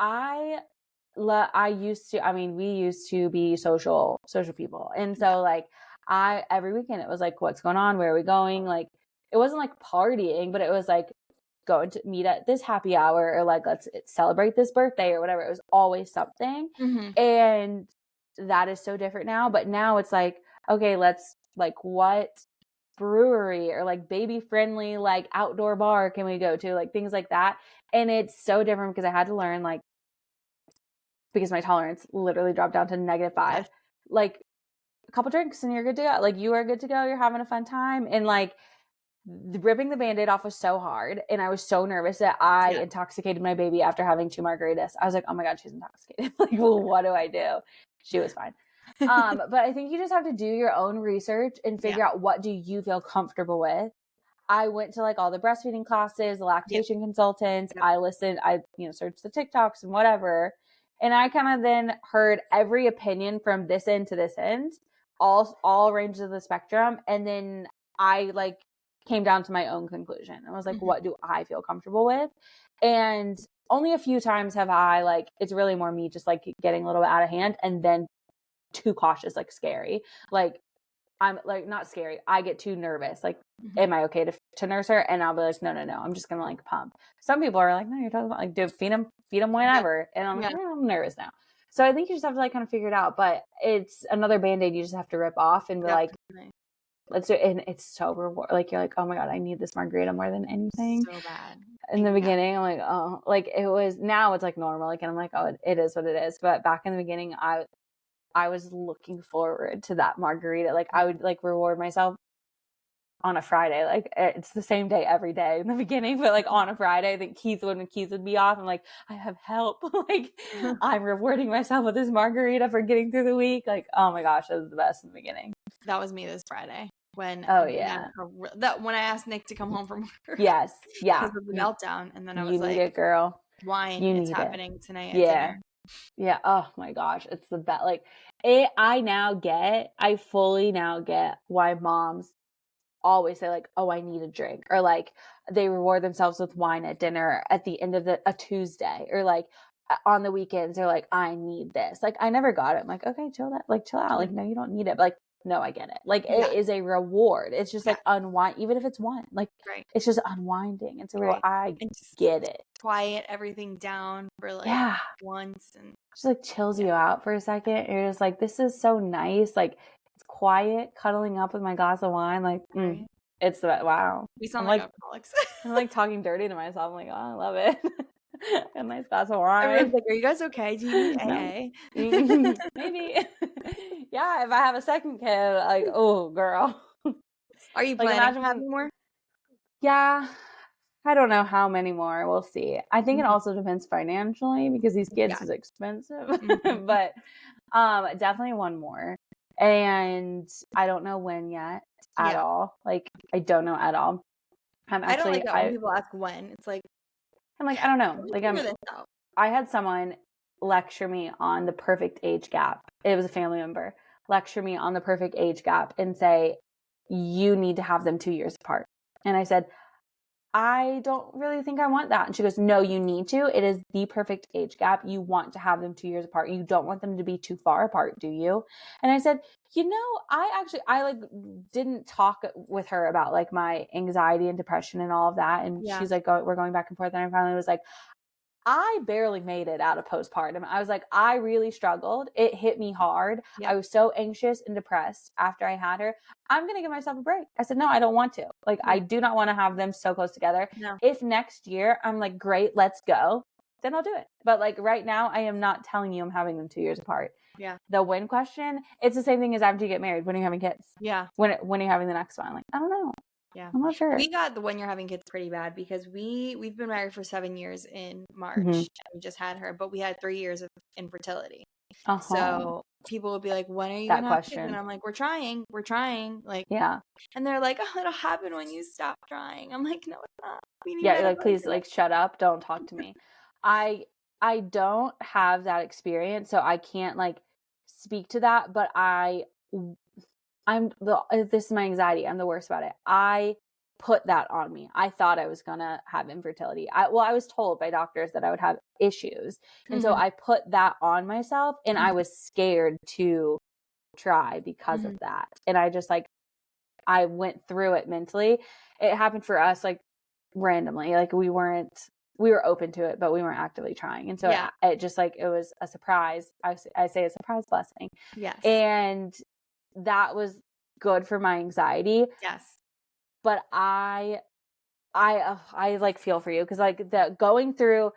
we used to be social people. And so like, every weekend it was like, what's going on? Where are we going? Like, it wasn't like partying, but it was like going to meet at this happy hour, or like, let's celebrate this birthday or whatever. It was always something. And that is so different now. But now it's like, okay, let's like, what brewery or like baby friendly, like outdoor bar can we go to? Like things like that. And it's so different because I had to learn, like, because my tolerance literally dropped down to -5, like a couple drinks and you're good to go. Like, you are good to go. You're having a fun time. And like, ripping the Band-Aid off was so hard. And I was so nervous that I intoxicated my baby after having 2 margaritas. I was like, oh my God, she's intoxicated. Like, well, what do I do? She was fine. But I think you just have to do your own research and figure out, what do you feel comfortable with? I went to like all the breastfeeding classes, the lactation consultants. I listened, searched the TikToks and whatever. And I kind of then heard every opinion from this end to this end, all ranges of the spectrum. And then I like came down to my own conclusion. I was like, what do I feel comfortable with? And only a few times have I, like, it's really more me just like getting a little bit out of hand and then too cautious, like scary. Like, I'm like, not scary. I get too nervous. Like, am I okay to nurse her? And I'll be like, no. I'm just going to like pump. Some people are like, no, you're talking about like, dude, feed them whenever. And I'm like, I'm nervous now. So I think you just have to like kind of figure it out, but it's another Band-Aid you just have to rip off and be like, let's do it. And it's so rewarding. Like, you're like, oh my God, I need this margarita more than anything. So bad. In the beginning, I'm like, oh, like it was, now it's like normal. Like, and I'm like, oh, it is what it is. But back in the beginning, I was looking forward to that margarita. Like, I would like reward myself on a Friday. Like, it's the same day every day in the beginning, but like on a Friday, I think when Keith would be off, I'm like, I have help. Like, I'm rewarding myself with this margarita for getting through the week. Like, oh my gosh, that was the best in the beginning. That was me this Friday when when I asked Nick to come home from work. Yes. Yeah. Because of the meltdown. And then I was you like, need it, girl. Wine, it's happening tonight at dinner. Yeah. Oh my gosh. It's the best. Like, I fully now get why moms always say like, oh, I need a drink, or like they reward themselves with wine at dinner at the end of a Tuesday, or like on the weekends they're like, I need this. Like, I never got it. I'm like, okay, chill out. Like, no, you don't need it. But like, no, I get it. Like, it is a reward. It's just like unwind, even if it's one. Like, it's just unwinding. It's a reward. I get it. Quiet everything down for like once, and just like chills you out for a second. You're just like, this is so nice. Like, it's quiet, cuddling up with my glass of wine. Like, it's the wow. We sound like alcoholics. I'm like talking dirty to myself. I'm like, oh, I love it. A nice glass of wine. Everyone's like, are you guys okay? Do you need AA? Maybe. Yeah, if I have a second kid, like, oh, girl. Are you planning to have more? Yeah. I don't know how many more. We'll see. I think it also depends financially, because these kids is expensive. But definitely one more. And I don't know when yet at all. Like, I don't know at all. I don't like that when people ask when. It's like, I'm like, I don't know. Like, I had someone lecture me on the perfect age gap. It was a family member. Lecture me on the perfect age gap and say, you need to have them 2 years apart. And I said, I don't really think I want that. And she goes, no, you need to. It is the perfect age gap. You want to have them 2 years apart. You don't want them to be too far apart, do you? And I said, I like didn't talk with her about like my anxiety and depression and all of that. And she's like, we're going back and forth. And I finally was like, I barely made it out of postpartum. I was like, I really struggled. It hit me hard. I was so anxious and depressed after I had her. I'm going to give myself a break. I said, no, I don't want to. Like, I do not want to have them so close together. No. If next year I'm like, great, let's go, then I'll do it. But like right now, I am not telling you I'm having them 2 years apart. Yeah. The when question, it's the same thing as after you get married. When are you having kids? Yeah. When are you having the next one? Like, I don't know. Yeah. I'm not sure. We got the when you're having kids pretty bad because we've been married for 7 years in March. And we just had her, but we had 3 years of infertility. So people would be like, when are you going to have kids? And I'm like, we're trying. Like, yeah. And they're like, oh, it'll happen when you stop trying. I'm like, no, it's not. Like, please, like, shut up. Don't talk to me. I don't have that experience, so I can't like speak to that, but this is my anxiety. I'm the worst about it. I put that on me. I thought I was going to have infertility. I was told by doctors that I would have issues. And so I put that on myself, and I was scared to try because of that. And I just like, I went through it mentally. It happened for us like randomly. Like we were open to it, but we weren't actively trying. And so it just like, it was a surprise. I say a surprise blessing. Yes. And that was good for my anxiety. Yes. But I like feel for you, because like the going through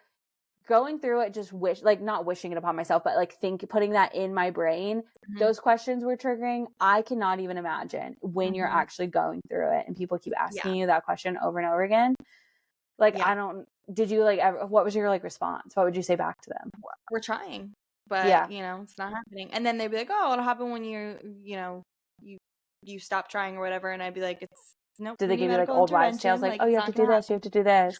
it, just not wishing it upon myself, but like putting that in my brain, those questions were triggering. I cannot even imagine when you're actually going through it and people keep asking you that question over and over again. Like, did you like what was your like response? What would you say back to them? We're trying, but you know, it's not happening. And then they'd be like, oh, it'll happen when you stop trying or whatever. And I'd be like, it's nope. Did they give you like old wives' tales, like, oh, you have to do this, you have to do this?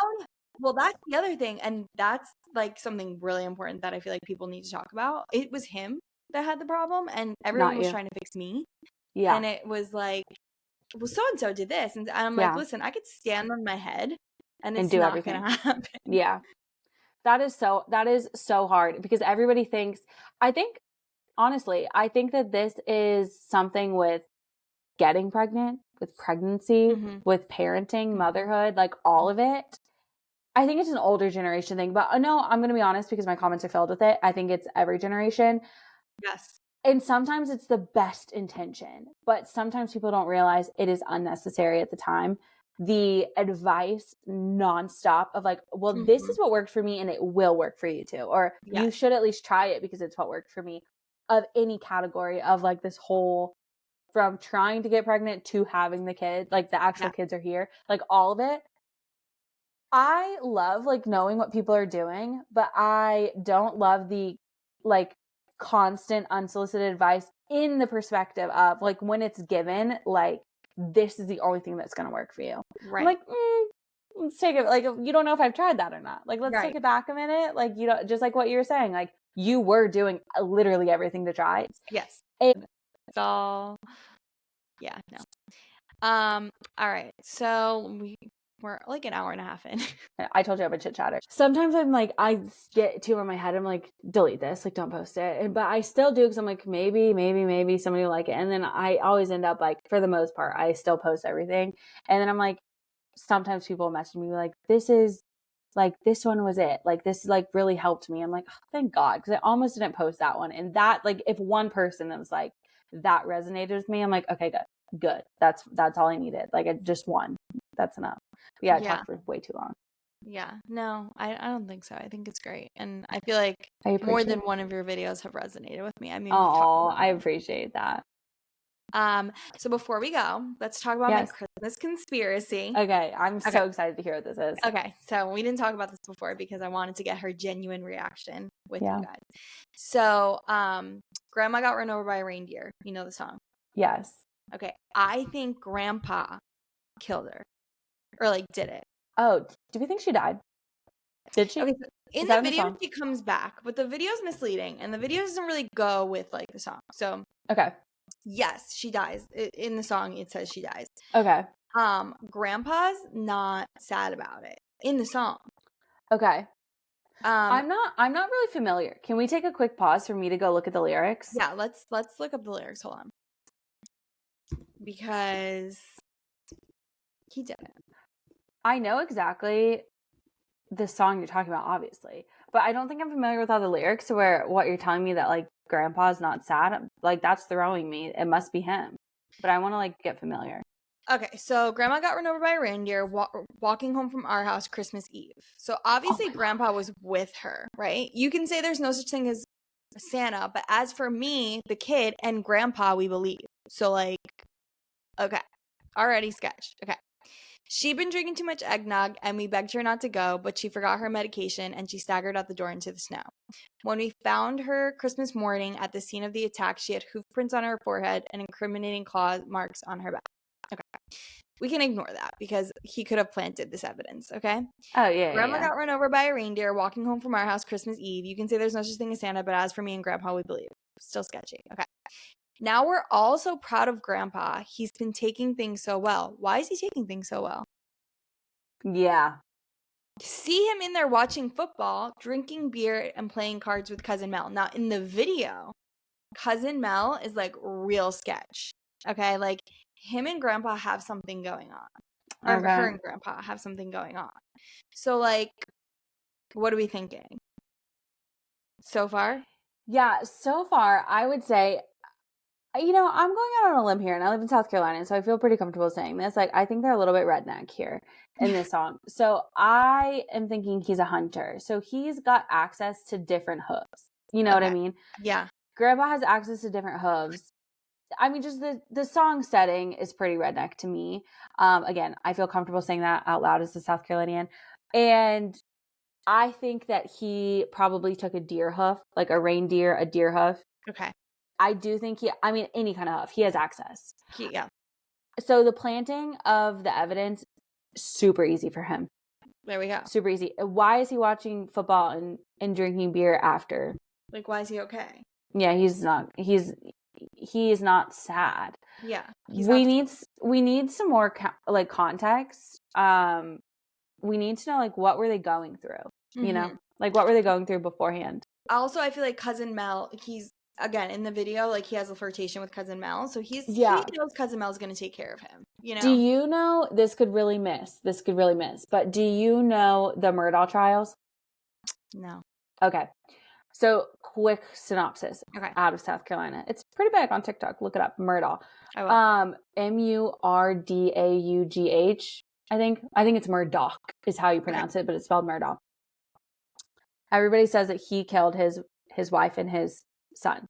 Oh, yeah. Well, that's the other thing. And that's like something really important that I feel like people need to talk about. It was him that had the problem, and everyone was trying to fix me. Yeah. And it was like, well, so-and-so did this. And I'm like, listen, I could stand on my head and it's do not everything. Gonna happen. Yeah. That is so hard, because everybody thinks, honestly, I think that this is something with getting pregnant, with pregnancy, with parenting, motherhood, like all of it. I think it's an older generation thing, but no, I'm going to be honest, because my comments are filled with it. I think it's every generation. Yes. And sometimes it's the best intention, but sometimes people don't realize it is unnecessary at the time. The advice nonstop of like, well, this is what worked for me and it will work for you too. Or you should at least try it because it's what worked for me. Of any category of like this whole, from trying to get pregnant to having the kid, like the actual kids are here, like all of it. I love like knowing what people are doing, but I don't love the like constant unsolicited advice in the perspective of like when it's given, like this is the only thing that's going to work for you. Right. I'm like, let's take it. Like, you don't know if I've tried that or not. Like, let's take it back a minute. Like, you know, just like what you were saying, like you were doing literally everything to try. Yes. It's all, no. All right. So we're like an hour and a half in. I told you I'm a chit chatter. Sometimes I'm like, I get too in my head. I'm like, delete this, like don't post it. But I still do, because I'm like, maybe somebody will like it. And then I always end up like, for the most part, I still post everything. And then I'm like, sometimes people message me like, this one was it. Like this like really helped me. I'm like, oh, thank God, because I almost didn't post that one. And that, like, if one person was like, that resonated with me, I'm like, okay, good. That's all I needed. Like, I just one. That's enough. But I talked for way too long. Yeah. No, I don't think so. I think it's great. And I feel like more than one of your videos have resonated with me. I mean, I appreciate that. So before we go, let's talk about my Christmas conspiracy. Okay. I'm so excited to hear what this is. Okay. So we didn't talk about this before because I wanted to get her genuine reaction with you guys. So, Grandma got run over by a reindeer. You know the song? Yes. Okay. I think Grandpa killed her. Or like did it. Oh, do we think she died? Did she? Okay, so in the video she comes back, but the video is misleading and the video doesn't really go with like the song. So okay. Yes, she dies. In the song it says she dies. Okay. Grandpa's not sad about it in the song. Okay. I'm not really familiar. Can we take a quick pause for me to go look at the lyrics? Yeah, let's look up the lyrics. Hold on. Because he didn't. I know exactly the song you're talking about, obviously, but I don't think I'm familiar with all the lyrics to where what you're telling me that like Grandpa's not sad. Like that's throwing me. It must be him. But I want to like get familiar. Okay, so Grandma got run over by a reindeer walking home from our house Christmas Eve. So obviously Grandpa was with her, right? You can say there's no such thing as Santa, but as for me, the kid, and Grandpa, we believe. So like, okay, already sketched. Okay. She'd been drinking too much eggnog, and we begged her not to go, but she forgot her medication, and she staggered out the door into the snow. When we found her Christmas morning at the scene of the attack, she had hoof prints on her forehead and incriminating claw marks on her back. Okay. We can ignore that because he could have planted this evidence, okay? Oh, yeah. Grandma got run over by a reindeer walking home from our house Christmas Eve. You can say there's no such thing as Santa, but as for me and Grandpa, we believe. Still sketchy. Okay. Now we're all so proud of Grandpa. He's been taking things so well. Why is he taking things so well? Yeah. See him in there watching football, drinking beer, and playing cards with Cousin Mel. Now, in the video, Cousin Mel is like real sketch. Okay, like him and Grandpa have something going on. Or Okay. her and Grandpa have something going on. So like, what are we thinking? So far? Yeah, so far, I would say, I'm going out on a limb here, and I live in South Carolina, so I feel pretty comfortable saying this. Like, I think they're a little bit redneck here in this song. So I am thinking he's a hunter. So he's got access to different hooves. You know what I mean? Yeah. Grandpa has access to different hooves. I mean, just the song setting is pretty redneck to me. Again, I feel comfortable saying that out loud as a South Carolinian. And I think that he probably took a deer hoof, like a reindeer, a deer hoof. Okay. I do think any kind of hoof, he has access. Yeah. So the planting of the evidence, super easy for him. There we go. Super easy. Why is he watching football and drinking beer after? Like, why is he okay? Yeah, he is not sad. Yeah. We need some more like context. We need to know like what were they going through, you know? Like what were they going through beforehand? Also, I feel like Cousin Mel, he's again in the video, like he has a flirtation with Cousin Mel, so he knows Cousin Mel's going to take care of him, you know? Do you know, this could really miss, but do you know the Murdaugh trials? No. Okay. So quick synopsis. Okay. Out of South Carolina. It's pretty big on TikTok. Look it up. Murdaugh. I will. Murdaugh. I think it's Murdaugh is how you pronounce it, but it's spelled Murdaugh. Everybody says that he killed his wife and his son.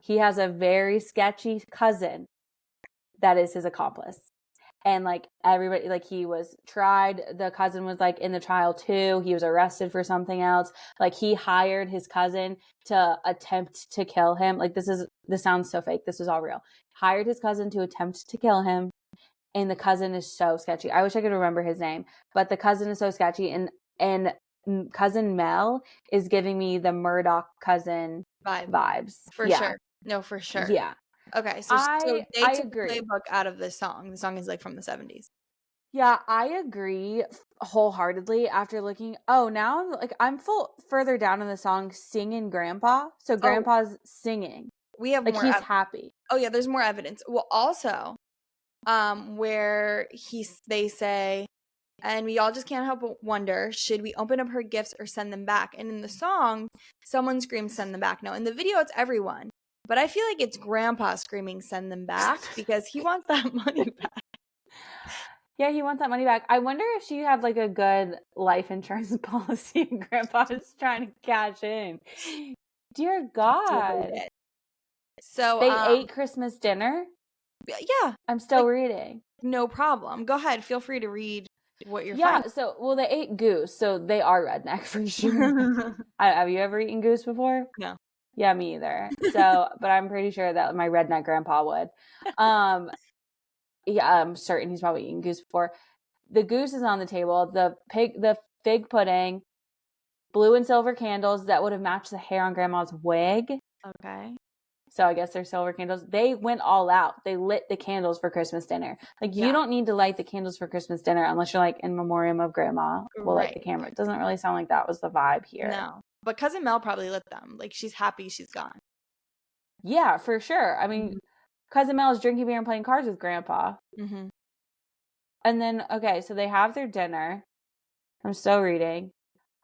He has a very sketchy cousin that is his accomplice. And like everybody, like he was tried. The cousin was like in the trial too. He was arrested for something else. Like he hired his cousin to attempt to kill him. Like this sounds so fake. This is all real. Hired his cousin to attempt to kill him. And the cousin is so sketchy. I wish I could remember his name, but the cousin is so sketchy. And Cousin Mel is giving me the Murdaugh cousin vibes. For sure. No, for sure. Yeah. Okay, so they took agree. the playbook out of this song. The song is like from the 70s. Yeah, I agree wholeheartedly after looking. Oh, now I'm further down in the song singing Grandpa. So Grandpa's singing. We have like more he's happy. Oh yeah, there's more evidence. Well, also where they say, and we all just can't help but wonder, should we open up her gifts or send them back? And in the song, someone screams send them back. No, in the video it's everyone. But I feel like it's Grandpa screaming send them back because he wants that money back. Yeah, he wants that money back. I wonder if she had like a good life insurance policy and Grandpa is trying to cash in. Dear God. So they ate Christmas dinner? Yeah. I'm still reading. No problem. Go ahead. Feel free to read what you're finding. Yeah, so they ate goose, so they are redneck for sure. Have you ever eaten goose before? No. Yeah, me either. So, but I'm pretty sure that my redneck grandpa would. Yeah, I'm certain he's probably eaten goose before. The goose is on the table. The fig pudding, blue and silver candles that would have matched the hair on Grandma's wig. Okay. So I guess they're silver candles. They went all out. They lit the candles for Christmas dinner. Like you don't need to light the candles for Christmas dinner unless you're like in memoriam of Grandma. We'll light the camera. It doesn't really sound like that was the vibe here. No. But Cousin Mel probably lit them. Like she's happy she's gone. Yeah, for sure. I mean, Cousin Mel is drinking beer and playing cards with Grandpa. Mm-hmm. And then, okay, so they have their dinner. I'm still reading.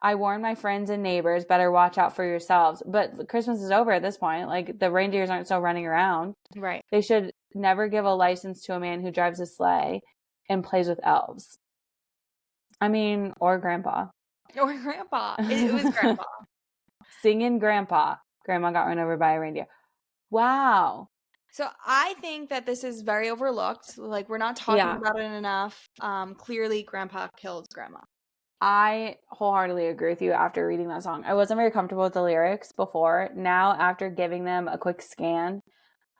I warn my friends and neighbors, better watch out for yourselves. But Christmas is over at this point. Like, the reindeers aren't still running around. Right. They should never give a license to a man who drives a sleigh and plays with elves. I mean, or Grandpa. Or Grandpa. It was Grandpa. Singing Grandpa. Grandma got run over by a reindeer. Wow. So I think that this is very overlooked. Like, we're not talking about it enough. Clearly, Grandpa killed Grandma. I wholeheartedly agree with you after reading that song. I wasn't very comfortable with the lyrics before. Now, after giving them a quick scan,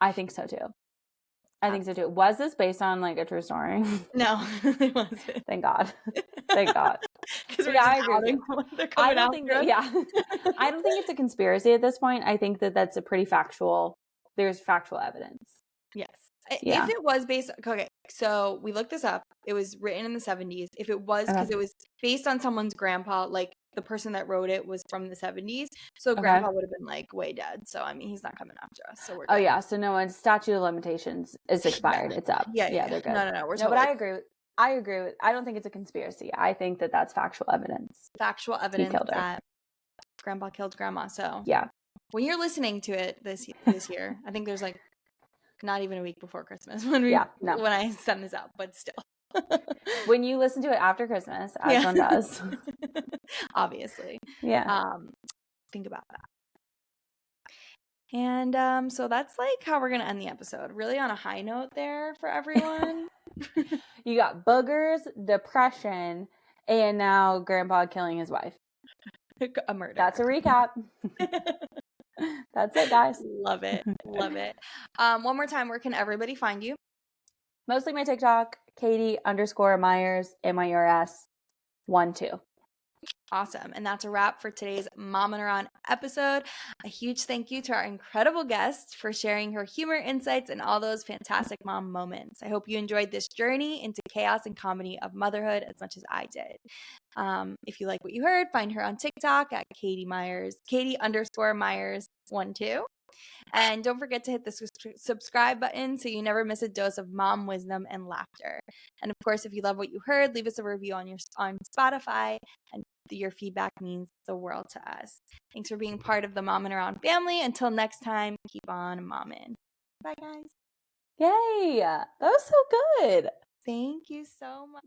I think so too. I think so too. Was this based on like a true story? No, it wasn't. Thank God. Thank God. Yeah, I agree. I don't think I don't think it's a conspiracy at this point. I think that that's a pretty there's factual evidence. Yes. Yeah. If it was based, okay, so we looked this up. It was written in the 70s. If it was, because it was based on someone's grandpa, like the person that wrote it was from the 70s. So Okay. grandpa would have been like way dead. So I mean, he's not coming after us. So we're good. Oh yeah, so no one's statute of limitations is expired. It's up. Yeah. They're good. No, we're No, totally but I agree with. I don't think it's a conspiracy. I think that that's factual evidence. factual He evidence killed her. that grandpa killed grandma. So Yeah. when you're listening to it this year, I think there's like not even a week before Christmas when I send this out, but still. When you listen to it after Christmas, as one does. Obviously. Yeah. Think about that. And so that's like how we're gonna end the episode. Really on a high note there for everyone. You got boogers, depression, and now grandpa killing his wife. A murder. That's a recap. That's it, guys. Love it. One more time, where can everybody find you? Mostly my TikTok, Katie_Myers, MYRS12. Awesome. And that's a wrap for today's Mommin' Around episode. A huge thank you to our incredible guest for sharing her humor, insights, and all those fantastic mom moments. I hope you enjoyed this journey into chaos and comedy of motherhood as much as I did. If you like what you heard, find her on TikTok at Katie_Myers12. And don't forget to hit the subscribe button so you never miss a dose of mom wisdom and laughter. And of course, if you love what you heard, leave us a review on Spotify. And your feedback means the world to us. Thanks for being part of the Mommin' Around family. Until next time, keep on mommin'. Bye, guys. Yay! That was so good. Thank you so much.